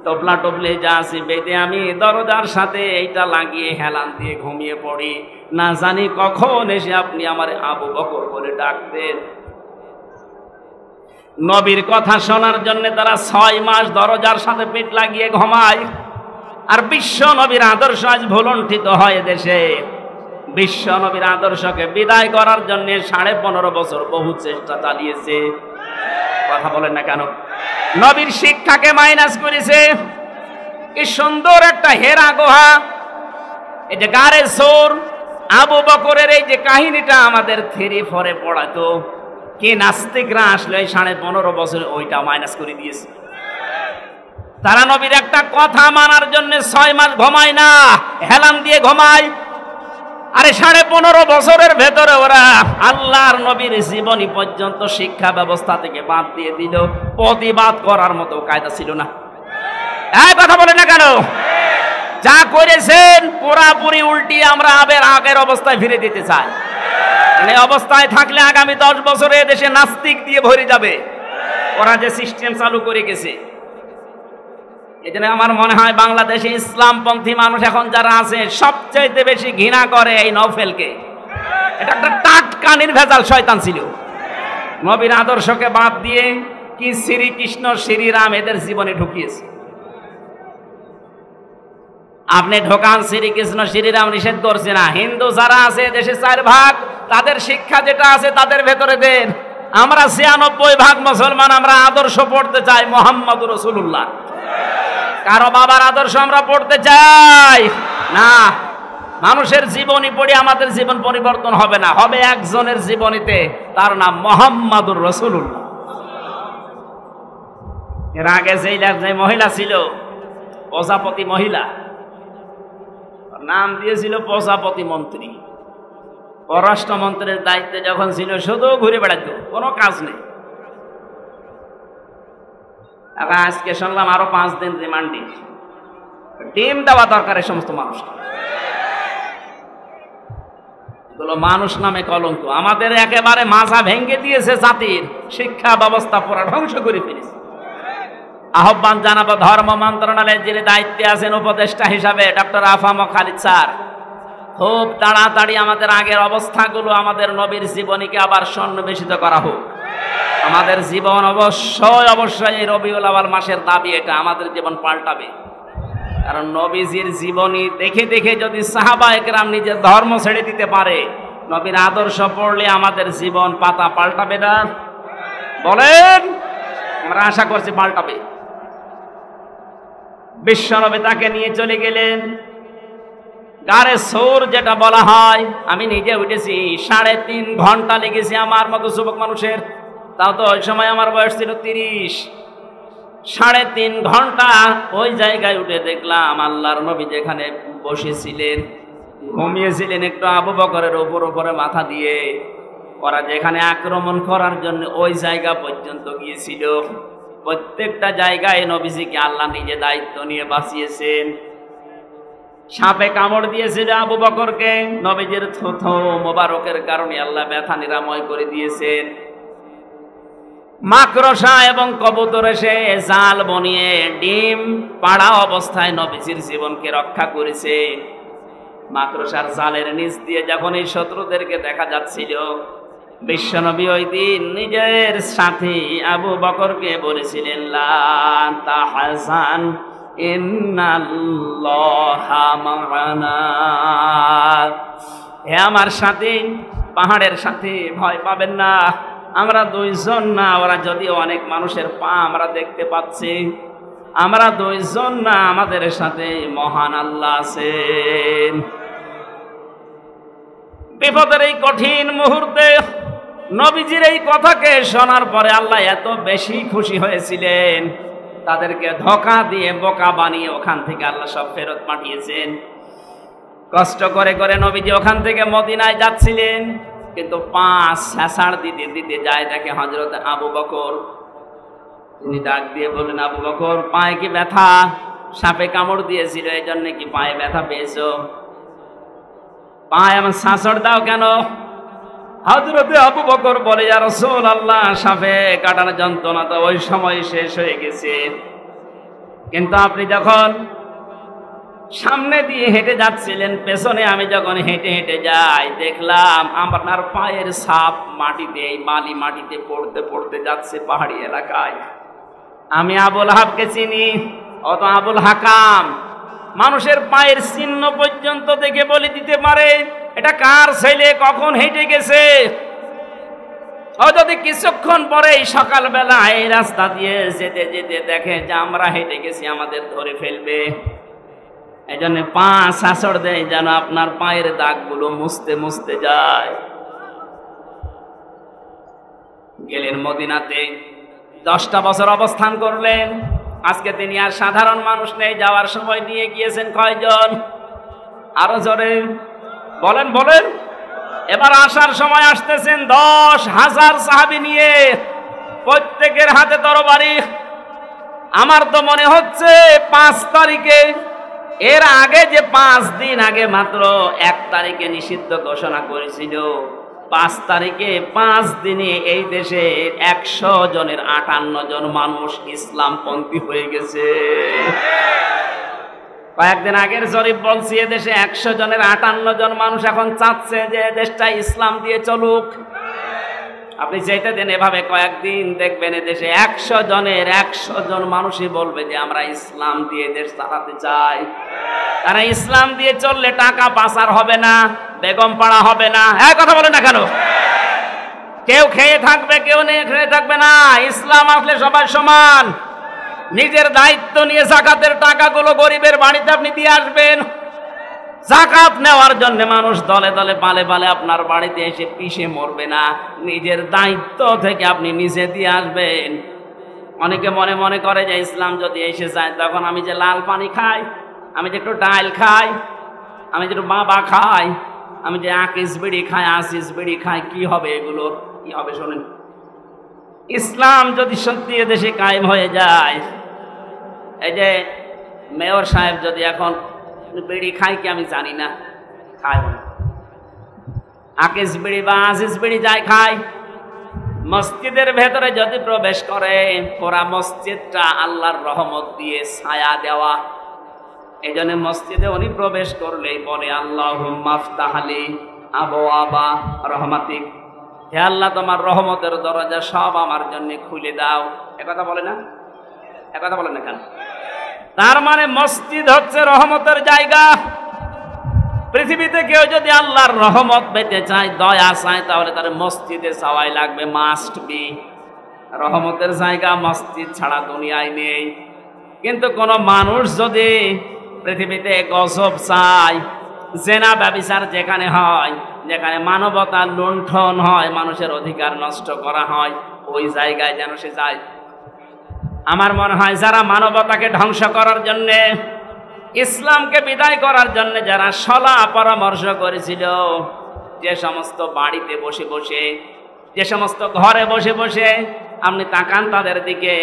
টপলা টপলে যা আছি বেঁধে আমি দরজার সাথে এইটা লাগিয়ে হেলান দিয়ে ঘুমিয়ে পড়ি, না জানি কখন এসে আপনি আমার আবু বকর বলে ডাকতেন। নবীর কথা শোনার জন্য তারা ৬ মাস দরজার সাথে পেট লাগিয়ে ঘুমায়। আর বিশ্ব নবীর আদর্শ আজ ভুলণ্ঠিত হয় দেশে। বিশ্ব নবীর আদর্শকে বিদায় করার জন্য ১৫.৫ বছর বহু চেষ্টা চালিয়েছে। কথা বলেন না কেন? নবীর শিক্ষাকে মাইনাস করেছে। কি সুন্দর একটা হেরা গুহা, এই যে গারে সোর, আবু বকরের এই যে কাহিনীটা আমাদের 3-4 পড়াতো, কি নাস্তিকরা আসলে এই 15.৫ বছরে ওইটা মাইনাস করে দিয়েছে। তারা নবীর একটা কথা মানার জন্য ৬ মাস ঘুমায় না, হেলান দিয়ে ঘুমায়। আরে 15.৫ বছরের ভেতরে ওরা আল্লাহর নবীর জীবনী পর্যন্ত শিক্ষা ব্যবস্থা থেকে বাদ দিয়ে দিল, প্রতিবাদ করার মতো কায়দা ছিল না। কথা বলে না কেন? যা করেছেন পুরাপুরি উল্টিয়ে আমরা আগের অবস্থায় ফিরে দিতে চাই। এই অবস্থায় থাকলে আগামী 10 বছরে দেশে নাস্তিক দিয়ে ভরে যাবে। ওরা যে সিস্টেম চালু করে গেছে, এই জন্য আমার মনে হয় বাংলাদেশে ইসলামপন্থী মানুষ এখন যারা আছে সবচেয়ে বেশি ঘৃণা করে এই নওফেলকে। এটা একটা টাটকা নির্ভেজাল শয়তান ছিল। নবীর আদর্শকে বাদ দিয়ে কি শ্রীকৃষ্ণ শ্রীরাম এদের জীবনে ঢুকিয়েছে। আপনি ঢোকান, শ্রীকৃষ্ণ শ্রীরাম নিষেধ করছে না। হিন্দু যারা আছে দেশে 4 ভাগ, তাদের শিক্ষা যেটা আছে তাদের ভেতরে দেন। আমরা 96 ভাগ মুসলমান, আমরা আদর্শ পড়তে চাই মুহাম্মদুর রাসূলুল্লাহ। কারো বাবার আদর্শ আমরা পড়তে চাই না। মানুষের জীবনী পড়ে আমাদের জীবন পরিবর্তন হবে না, হবে একজনের জীবনীতে, তার নাম মুহাম্মদুর রাসূলুল্লাহ। এর আগে যে মহিলা ছিল প্রজাপতি মহিলা, নাম দিয়েছিল প্রজাপতি মন্ত্রী। পররাষ্ট্রমন্ত্রীর দায়িত্বে যখন ছিল শুধু ঘুরে বেড়াতো, কোনো কাজ নেই। আজকে শুনলাম আরো 5 দিন রিমান্ডে। ডিম দেওয়া দরকার এই সমস্ত মানুষ। এগুলো মানুষ নামে কলঙ্ক। আমাদের একেবারে মাথা ভেঙে দিয়েছে, জাতির শিক্ষা ব্যবস্থা পুরো ধ্বংস করে ফেলেছে। আহ্বান জানাবো ধর্ম মন্ত্রণালয়ের যিনি দায়িত্বে আছেন উপদেষ্টা হিসাবে, ডক্টর আফাম খালিদ স্যার, খুব তাড়াতাড়ি আমাদের আগের অবস্থাগুলো, আমাদের নবীর জীবনীকে আবার সন্নিবেশিত করা হোক। আমাদের জীবন অবশ্যই এই রবিউল আউয়াল মাসের দাবি, এটা আমাদের জীবন পাল্টাবে। কারণ নবীজির জীবনী দেখে দেখে যদি সাহাবায়ে কেরাম নিজের ধর্ম ছেড়ে দিতে পারে, নবীর আদর্শ পড়লে আমাদের জীবন পাতা পাল্টাবে না? বলেন, আমরা আশা করছি পাল্টাবে। বিশ্বনবী তাকে নিয়ে চলে গেলেন গারে সৌর, যেটা বলা হয়। আমি নিজে উঠেছি, 3.5 ঘন্টা লেগেছে আমার মতো যুবক মানুষের। তাও তো ওই সময় আমার বয়স ছিল 30। 3.5 ঘন্টা ওই জায়গায় উঠে দেখলাম আল্লাহর নবী যেখানে বসেছিলেন, ঘুমিয়েছিলেন একটু আবু বকরের উপরে মাথা দিয়ে। ওরা যেখানে আক্রমণ করার জন্য ওই জায়গা পর্যন্ত গিয়েছিল, প্রত্যেকটা জায়গায় নবীজিকে আল্লাহ নিজে দায়িত্ব নিয়ে বাঁচিয়েছেন। সাপে কামড় দিয়েছিল আবু বকরকে, নবীজির থুথু মোবারকের কারণে আল্লাহ ব্যথা নিরাময় করে দিয়েছেন। মাকড়সা এবং কবুতর এসে জাল বনিয়ে ডিম পাড়া অবস্থায় নবীজির জীবনকে রক্ষা করেছে। মাকড়সার জালের নিচ দিয়ে যখন এই শত্রুদেরকে দেখা যাচ্ছিল, বিশ্বনবী ওই দিন নিজের সাথী আবু বকরকে বলেছিলেন, লা তাহজান ইন্নাল্লাহা মা'ানা। হে আমার সাথী, পাহাড়ের সাথী, ভয় পাবেন না, আমরা দুইজন না। ওরা যদিও অনেক মানুষের পা আমরা দেখতে পাচ্ছি, আমরা দুইজন না, আমাদের সাথে মহান আল্লাহ আছেন। বিপদের এই কঠিন মুহূর্তে নবীজির এই কথাকে শোনার পরে আল্লাহ এত বেশি খুশি হয়েছিলেন, তাদেরকে ধোঁকা দিয়ে বোকা বানিয়ে ওখান থেকে আল্লাহ সব ফেরত পাঠিয়েছেন। কষ্ট করে করে নবীজি ওখান থেকে মদিনায় যাচ্ছিলেন, কিন্তু 5 ছেঁচাড় দিতে দিতে যায় দেখে হযরত আবু বকর। তিনি ডাক দিয়ে বললেন, আবু বকর, পায়ে কি ব্যথা? সাপে কামড় দিয়েছিল, এই জন্য কি পায়ে ব্যথা পেয়েছো? পায়ে আমার ছেঁচড় দাও কেন? হযরত আবু বকর বলে, ইয়া রাসূলুল্লাহ, সাপে কাটার যন্ত্রণা তো ওই সময় শেষ হয়ে গেছে, কিন্তু আপনি যখন সামনে দিয়ে হেঁটে যাচ্ছিলেন, পেছনে আমি যখন হেঁটে হেঁটে যাই, দেখলাম আপনার পায়ের ছাপ মাটিতে, এই বালি মাটিতে পড়তে পড়তে যাচ্ছে পাহাড়ি এলাকায়। আমি আবুল হাবকে চিনি, অত আবুল হাকাম মানুষের পায়ের চিহ্ন পর্যন্ত দেখে বলে দিতে পারে এটা কার ছেলে, কখন হেঁটে গেছে। ও যদি কিছুক্ষণ পরে সকালবেলা এই রাস্তা দিয়ে যেতে যেতে দেখে যে আমরা হেঁটে গেছি, আমাদের ধরে ফেলবে। এই জন্য পা ছেঁচড় দেয় যেন আপনার পায়ের দাগগুলো মুছতে মুছতে যায়। গেলেন মদিনাতে, 10টা বছর অবস্থান করলেন। আজকে তিনি আর সাধারণ মানুষ নেই, যাওয়ার সময় নিয়ে গিয়েছেন কয়জন? আরো জোরে বলেন বলেন। এবার আসার সময় আসতেছেন 10,000 সাহাবী নিয়ে, প্রত্যেকের হাতে তরবারি। আমার তো মনে হচ্ছে 5 তারিখে, এর আগে যে 5 দিন আগে মাত্র 1 তারিখে নিষিদ্ধ ঘোষণা করেছিল, 5 তারিখে 5 দিনে এই দেশে 100 জনের 58 জন মানুষ ইসলামপন্থী হয়ে গেছে। কয়েকদিন আগের জরিপ বলছি, এদেশে 100 জনের 58 জন মানুষ এখন চাচ্ছে যে দেশটা ইসলাম দিয়ে চলুক। আপনি যেতে দেন এভাবে কয়েকদিন, দেখবেন এদেশে 100 জনের 100 জন মানুষই বলবে যে আমরা ইসলাম দিয়ে দেশ চালাতে চাই। তারা ইসলাম দিয়ে চললে টাকা পাচার হবে না, বেগম পাড়া হবে না। হ্যাঁ, কথা বলেন না কেন? কেউ খেয়ে থাকবে, কেউ নেই খেয়ে থাকবে না। ইসলাম আসলে সবাই সমান। নিজের দায়িত্ব নিয়ে যাকাতের টাকাগুলো গরিবের বাড়িতে আপনি দিয়ে আসবেন। যাকাত নেওয়ার জন্য মানুষ দলে দলে পালে পালে আপনার বাড়িতে এসে পিষে মরবে না। নিজের দায়িত্ব থেকে আপনি নিজে দিয়ে আসবেন। অনেকে মনে মনে করে যে ইসলাম যদি এসে যায় তখন আমি যে লাল পানি খাই, আমি যে একটু ডাল খাই, আমি যে একটু বাবা খাই, আমি যে আকিস বিড়ি খাই, আসিস বিড়ি খাই, কি হবে? এগুলো কি হবে? শোনেন, ইসলাম যদি সত্যি এদেশে কায়েম হয়ে যায়, এই যে মেয়র সাহেব যদি এখন বিড়ি খাই কি আমি জানি না, খায় আকিস বিড়ি বা আসিস বিড়ি যাই খায়, মসজিদের ভেতরে যদি প্রবেশ করে, পুরা মসজিদটা আল্লাহর রহমত দিয়ে ছায়া দেওয়া। এই জন্য মসজিদে উনি প্রবেশ করলেই বলে আল্লাহুম্মা আফতাহলি আবওয়াবা রহমাতিক, হে আল্লাহ তোমার রহমতের দরজা সব আমার জন্য খুলে দাও। একথা বলে না? একথা বলেন না কেন? তার মানে মসজিদ হচ্ছে রহমতের জায়গা। পৃথিবীতে কেউ যদি আল্লাহর রহমত পেতে চায়, দয়া চায়, তাহলে তার মসজিদে যাওয়াই লাগবে, মাস্ট বি। রহমতের জায়গা মসজিদ ছাড়া দুনিয়ায় নেই। কিন্তু কোন মানুষ যদি পৃথিবীতে গজব চায়, জেনা ব্যভিচার যেখানে হয়, যেখানে মানবতা লুণ্ঠন হয়, মানুষের অধিকার নষ্ট করা হয়, ওই জায়গায় যেন সে যায়। আমার মনে হয় যারা মানবতাকে ধ্বংস করার জন্যে, ইসলামকে বিদায় করার জন্য যারা সলা পরামর্শ করেছিল, যে সমস্ত বাড়িতে বসে বসে, যে সমস্ত ঘরে বসে বসে আপনি তাকান তাদের দিকে,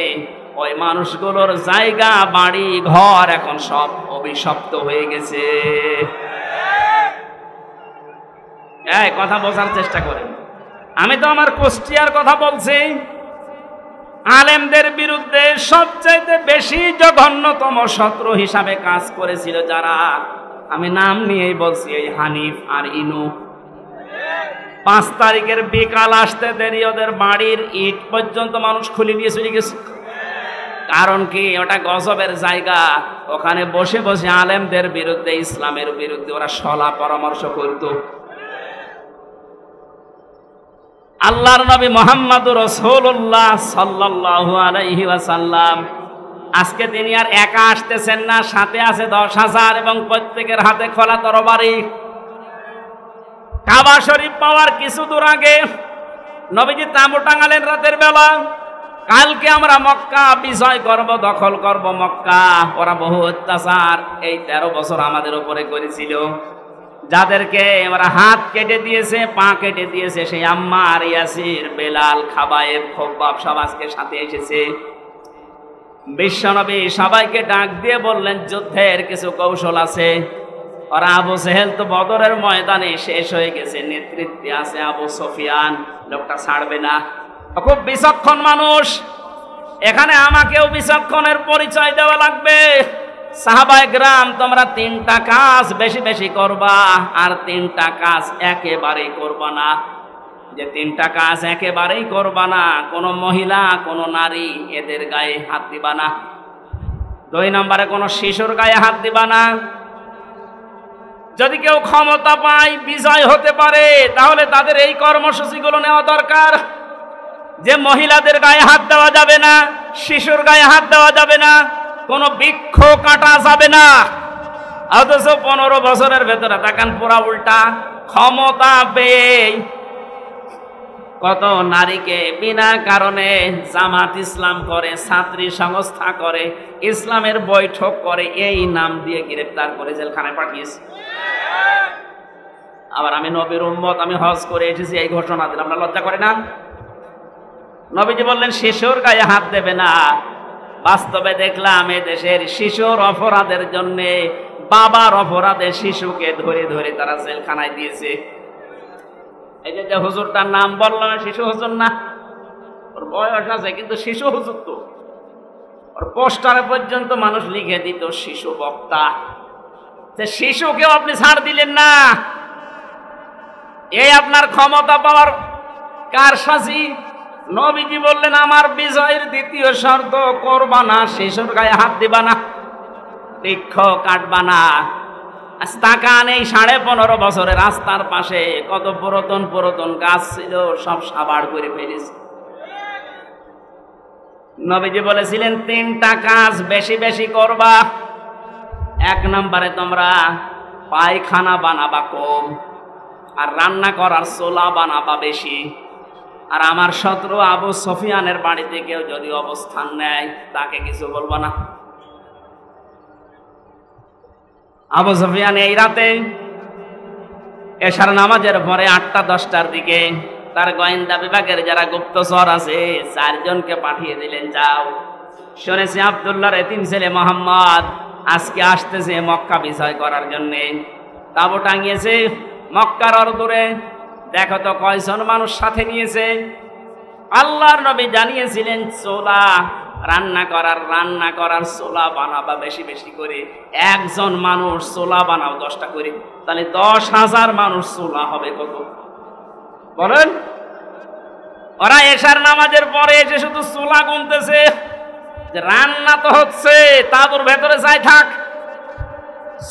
ওই মানুষগুলোর জায়গা, বাড়ি, ঘর এখন সব অভিশপ্ত হয়ে গেছে। এই কথা বোঝার চেষ্টা করেন। আমি তো আমার কুষ্টিয়ার কথা বলছি। আলেমদের বিরুদ্ধে সবচাইতে বেশি জঘন্যতম শত্রু হিসাবে কাজ করেছিল যারা, আমি নাম নিয়েই বলছি, এই হানিফ আর ইনু। 5 তারিখের বিকাল আসতে দেরি, ওদের বাড়ির ইট পর্যন্ত মানুষ খুলে নিয়ে চলে গেছে। কারণ কি? ওটা গজবের জায়গা। ওখানে বসে বসে আলেমদের বিরুদ্ধে, ইসলামের বিরুদ্ধে ওরা সলা পরামর্শ করত। আল্লাহর নবী মুহাম্মদুর রাসূলুল্লাহ সাল্লাল্লাহু আলাইহি ওয়াসাল্লাম, আজকে তিনি আর একা আসতেছেন না, সাথে আছে 10,000 এবং প্রত্যেকের হাতে খোলা তরবারি। কাবা শরীফ পাওয়ার কিছু দূর আগে নবীজি তাঁবু টাঙালেন রাতের বেলা। কালকে আমরা মক্কা বিজয় করব, দখল করব মক্কা। ওরা বহু অত্যাচার এই 13 বছর আমাদের উপরে করেছিল। যাদেরকে ওরা হাত কেটে দিয়েছে, পা কেটে দিয়েছে, সেই আম্মার, ইয়াসির, বেলাল, খাবায়েব, খব্বাব সব আজকে সাথে এসেছে। বিশ্বনবী সবাইকে ডাক দিয়ে বললেন যুদ্ধের কিছু কৌশল আছে। ওরা আবু জেহেল তো বদরের ময়দানে শেষ হয়ে গেছে, নেতৃত্বে আছে আবু সুফিয়ান, লোকটা ছাড়বে না, খুব বিচক্ষণ মানুষ। এখানে আমাকেও বিচক্ষণের পরিচয় দেওয়া লাগবে। সাহাবায়ে কেরাম, তোমরা 3টা কাজ বেশি বেশি করবা, আর 3টা কাজ একেবারেই করবা না। যে 3টা কাজ একেবারেই করবা না, কোনো মহিলা, কোনো নারী, এদের গায়ে হাত দিবা না। 2 নম্বরে কোনো শিশুর গায়ে হাত দিবা না। যদি কেউ ক্ষমতা পায়, বিজয় হতে পারে, তাহলে তাদের এই কর্মসূচিগুলো নেওয়া দরকার। যে মহিলাদের গায়ে হাত দেওয়া যাবে না, শিশুর গায়ে হাত দেওয়া যাবে না, কোনো বৃক্ষ কাটা যাবে না। অথচ 15 বছরের ভেতরে তাকান পুরা উল্টা। ক্ষমতা পেয়ে কত নারীকে বিনা কারণে জামাত ইসলাম করে, ছাত্রী সংস্থা করে, ইসলামের বৈঠক করে, এই নাম দিয়ে গ্রেফতার করে জেলখানায় পাঠিয়েছে। আবার আমি নবীর উম্মত, আমি হজ করে এসেছি, এই ঘোষণা দিলাম, আমরা লজ্জা করে না? নবীজি বললেন শিশুর গায়ে হাত দেবে না। বাস্তবে দেখলাম এ দেশের শিশুর অপরাধের জন্য, বাবার অপরাধে শিশুকে ধরে ধরে তারা জেলখানায় দিয়েছে। এই যে হুজুরটার নাম বললাম, শিশু হুজুর না, ওর বয়স আছে কিন্তু শিশু হুজুর তো। ওর পোস্টারে পর্যন্ত মানুষ লিখে দিত শিশু বক্তা। শিশুকেও আপনি ছাড় দিলেন না। এই আপনার ক্ষমতা পাওয়ার কারসাজি। নবীজি বললেন আমার বিজয়ের 2য় শর্ত, করবা না শিশুর গায়ে হাত দিবা না, বৃক্ষ কাটবা না। তাকান, এই 15.5 বছরে রাস্তার পাশে কত পুরাতন পুরাতন গাছ ছিল, সব সাবাড় করে ফেলেছে। নবীজি বলেছিলেন 3টা কাজ বেশি বেশি করবা। 1 নম্বরে তোমরা পায়খানা বানাবা কম, আর রান্না করার চুলা বানাবা বেশি। আর আমার শত্রু আবু সুফিয়ানের বাড়িতে কেউ যদি অবস্থান নেয়, তাকে কিছু বলবো না। আবু সুফিয়ান এই রাতে এশার নামাজের পরে 8টা-10টার দিকে তার গোয়েন্দা বিভাগের যারা গুপ্তচর আছে 4 জনকে পাঠিয়ে দিলেন, যাও, শুনেছি আব্দুল্লাহর এতিম ছেলে মোহাম্মদ আজকে আসতেছে মক্কা বিজয় করার জন্যে। তাবু টাঙিয়েছে মক্কার অদূরে, দেখো তো কয়জন মানুষ সাথে নিয়েছে। আল্লাহর নবী জানিয়েছিলেন চোলা রান্না করার চোলা বানাবা বেশি বেশি করে। একজন মানুষ চোলা বানাও 10টা করে, তাহলে 10,000 মানুষ চোলা হবে কত বলেন? ওরা এশার নামাজের পরে এসে শুধু চোলা গুনতেছে, যে রান্না তো হচ্ছে, তাঁবুর ভেতরে যাই থাক।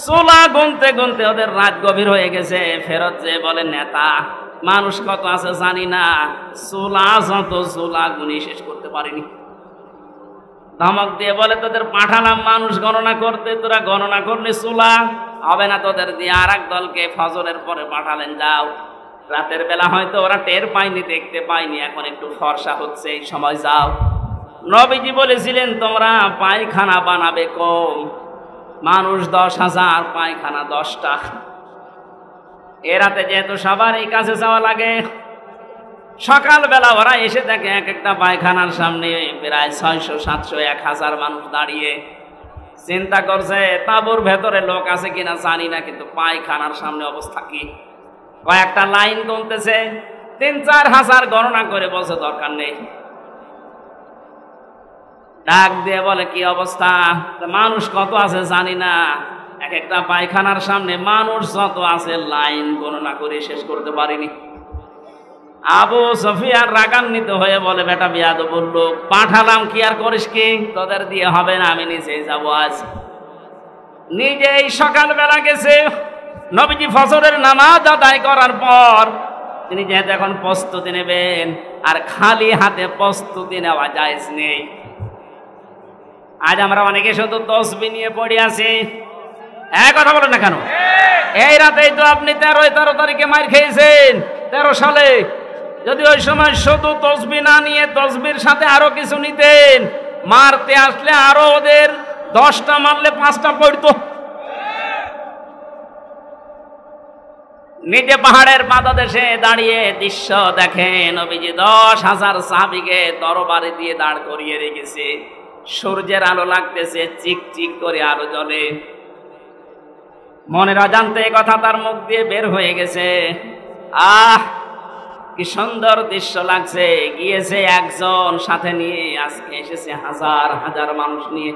চোলা গুনতে গুনতে ওদের রাত গভীর হয়ে গেছে। ফেরত যে বলে, নেতা মানুষ কত আছে জানি না, চোলা যত চোলা গুনি শেষ করতে পারিনি। ধমক দিয়ে বলে, তোদের পাঠালাম মানুষ গণনা করতে, তোরা গণনা করলে চোলা হবে না তোদের দিয়ে। আর এক দলকে ফজরের পরে পাঠালেন, যাও। রাতের বেলা হয়তো ওরা টের পায়নি, দেখতে পায়নি, এখন একটু ফর্সা হচ্ছে, এই সময় যাও। নবীজি বলেছিলেন, তোমরা পায়খানা বানাবে কম, মানুষ 10,000, পায়খানা 10টা। এ রাতে যেহেতু সবার এই কাছে যাওয়া লাগে, সকালবেলা ওরা এসে দেখে এক একটা পায়খানার সামনে প্রায় 600, 700, 1000 মানুষ দাঁড়িয়ে। চিন্তা করছে, তাঁবুর ভেতরে লোক আছে কিনা জানি না, কিন্তু পায়খানার সামনে অবস্থা কি। কয়েকটা লাইন গুনতেছে, 3-4 হাজার গণনা করে বলছে দরকার নেই। ডাক দিয়ে বলে, কি অবস্থা? মানুষ কত আছে জানি না, এক একটা পায়খানার সামনে মানুষ যত আছে লাইন গণনা করে শেষ করতে পারিনি। আবু সুফিয়ান রাগান্বিত হয়ে বলে, বেটা বিয়াদব বললো, পাঠালাম কি আর করিস কি? তোদের দিয়ে হবে না, আমি নিজেই যাবো আজ। নিজেই সকালবেলা গেছে। নবীজি ফজরের নামাজ আদায় করার পর তিনি যেহেতু এখন প্রস্তুতি নেবেন, আর খালি হাতে প্রস্তুতি নেওয়া জায়েজ নেই। আজ আমরা অনেকে শুধু তসবিহ নিয়ে পড়ে আছি। এক কথা বলেন না কেন? এই রাতেই তো আপনি 13 তারিখে মার খেয়েছেন, 13 সালে। যদি ওই সময় শুধু তসবিহ না নিয়ে তসবির সাথে আরো কিছু নিতেন, মারতে আসলে আরো ওদের 10টা মারলে 5টা পড়তো। নিজে পাহাড়ের পাদদেশে দাঁড়িয়ে দৃশ্য দেখেন, নবীজি 10,000 সাহাবীকে তরবারি দিয়ে দাঁড় করিয়ে রেখেছে। সূর্যের আলো লাগতেছে, চিক চিক করে আলো জ্বলে। মনের অজান্তে এই কথা তার মুখ দিয়ে বের হয়ে গেছে। আহ, কি সুন্দর দৃশ্য লাগছে। গিয়েছে একজন, সাথে নিয়ে আজকে এসেছে হাজার হাজার মানুষ নিয়ে।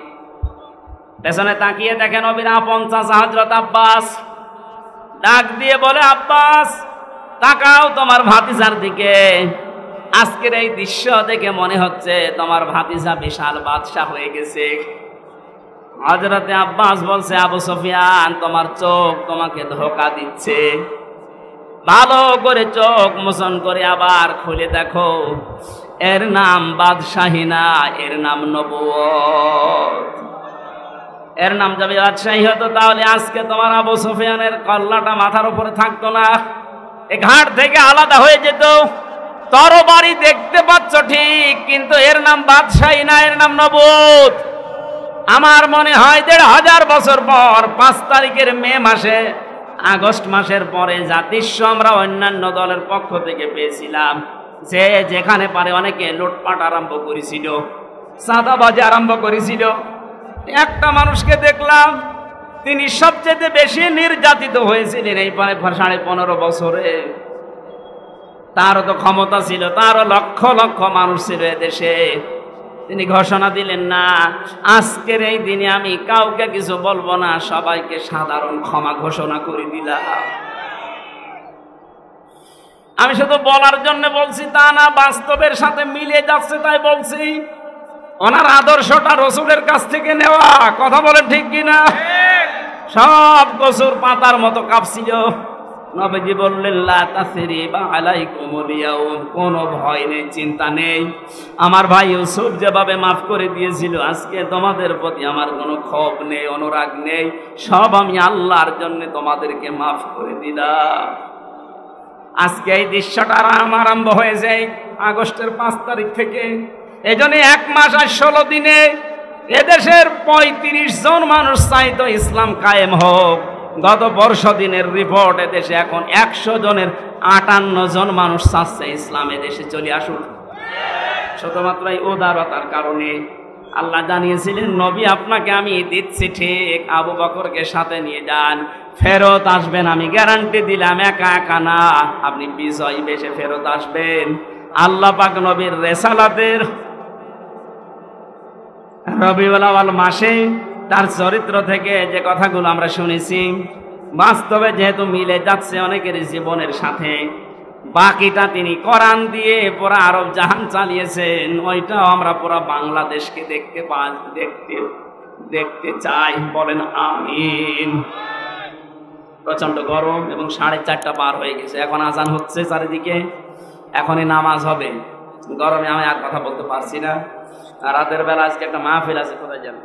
পেছনে তাকিয়ে দেখেন নবীর আপন চাচা হযরত আব্বাস। ডাক দিয়ে বলে, আব্বাস তাকাও তোমার ভাতিজার দিকে। আজকের এই দৃশ্য দেখে মনে হচ্ছে তোমার ভাতিজা বিশাল বাদশা হয়ে গেছে। হযরতে আব্বাস বলছে, আবু সুফিয়ান তোমার চোখ তোমাকে ধোঁকা দিচ্ছে। ভালো করে চোখ মোচন করে আবার খুলে দেখো, এর নাম বাদশাহী না, এর নাম নবুয়ত। এর নাম যদি বাদশাহী হতো, তাহলে আজকে তোমার আবু সুফিয়ানের কল্লাটা মাথার উপরে থাকতো না, এ ঘাট থেকে আলাদা হয়ে যেত। তরবারি দেখতে পাচ্ছ ঠিক, কিন্তু এর নাম বাদশাহী না, এর নাম নবুয়ত। আমার মনে হয় 1500 বছর পর 5 তারিখের মে মাসে, আগস্ট মাসের পরে যা দৃশ্য আমরা অন্যান্য দলের পক্ষ থেকে পেয়েছিলাম, যে যেখানে পারে অনেকে লুটপাট আরম্ভ করেছিল, চাঁদাবাজি আরম্ভ করেছিল। একটা মানুষকে দেখলাম, তিনি সবচেয়ে বেশি নির্যাতিত হয়েছিলেন এই 15.5 বছরে। তারও তো ক্ষমতা ছিল, তারও লক্ষ লক্ষ মানুষ ছিল এদেশে। তিনি ঘোষণা দিলেন, না আজকের এই দিনে আমি কাউকে কিছু বলবো না, সবাইকে সাধারণ ক্ষমা ঘোষণা করে দিলাম। আমি শুধু বলার জন্য বলছি তা না, বাস্তবের সাথে মিলে যাচ্ছে তাই বলছি। ওনার আদর্শটা রসুলের কাছ থেকে নেওয়া, কথা বলেন ঠিক কিনা? সব কসুর পাতার মতো কাঁপছিল। নবীজি বললেন, লা তাসরিবা আলাইকুমুল ইয়াউম, কোনো ভয় নেই, চিন্তা নেই। আমার ভাই ইউসুফ যেভাবে মাফ করে দিয়েছিল, আজকে তোমাদের প্রতি আমার কোনো ক্ষোভ নেই, অনুরাগ নেই। সব আমি আল্লাহর জন্য তোমাদেরকে মাফ করে দিলাম। আজকে এই দৃশ্যটা আরম্ভ হয়ে যায় আগস্টের 5 তারিখ থেকে। এই জন্য 1 মাস আর 16 দিনে এদেশের 35 জন মানুষ চাইতো ইসলাম কায়েম হোক। গত 10 দিনের রিপোর্ট, এদেশে এখন 100 জনের 58 জন মানুষ চাচ্ছে ইসলাম এদেশে চলে আসুক। শুধুমাত্র এই উদারতার কারণে আল্লাহ জানিয়েছিলেন, নবী আপনাকে আমি দিচ্ছি ঠিক, আবু বকরকে সাথে নিয়ে যান, ফেরত আসবেন, আমি গ্যারান্টি দিলাম। একা একা না, আপনি বিজয়ী বেশে ফেরত আসবেন। আল্লাহ পাক নবীর রেসালাতের রবিউল আউয়াল মাসে তার চরিত্র থেকে যে কথাগুলো আমরা শুনেছি বাস্তবে যেহেতু মিলে যাচ্ছে অনেকের জীবনের সাথে, বাকিটা তিনি কোরআন দিয়ে পুরা আরব জাহান চালিয়েছেন, ওইটাও আমরা পুরা বাংলাদেশকে দেখতে চাই। বলেন আমিন। প্রচন্ড গরম এবং 4:30 পার হয়ে গেছে, এখন আজান হচ্ছে চারিদিকে, এখনই নামাজ হবে। গরমে আমি আর কথা বলতে পারছি না। রাতের বেলা আজকে একটা মাহফিল আছে, কোথায় যাবেন?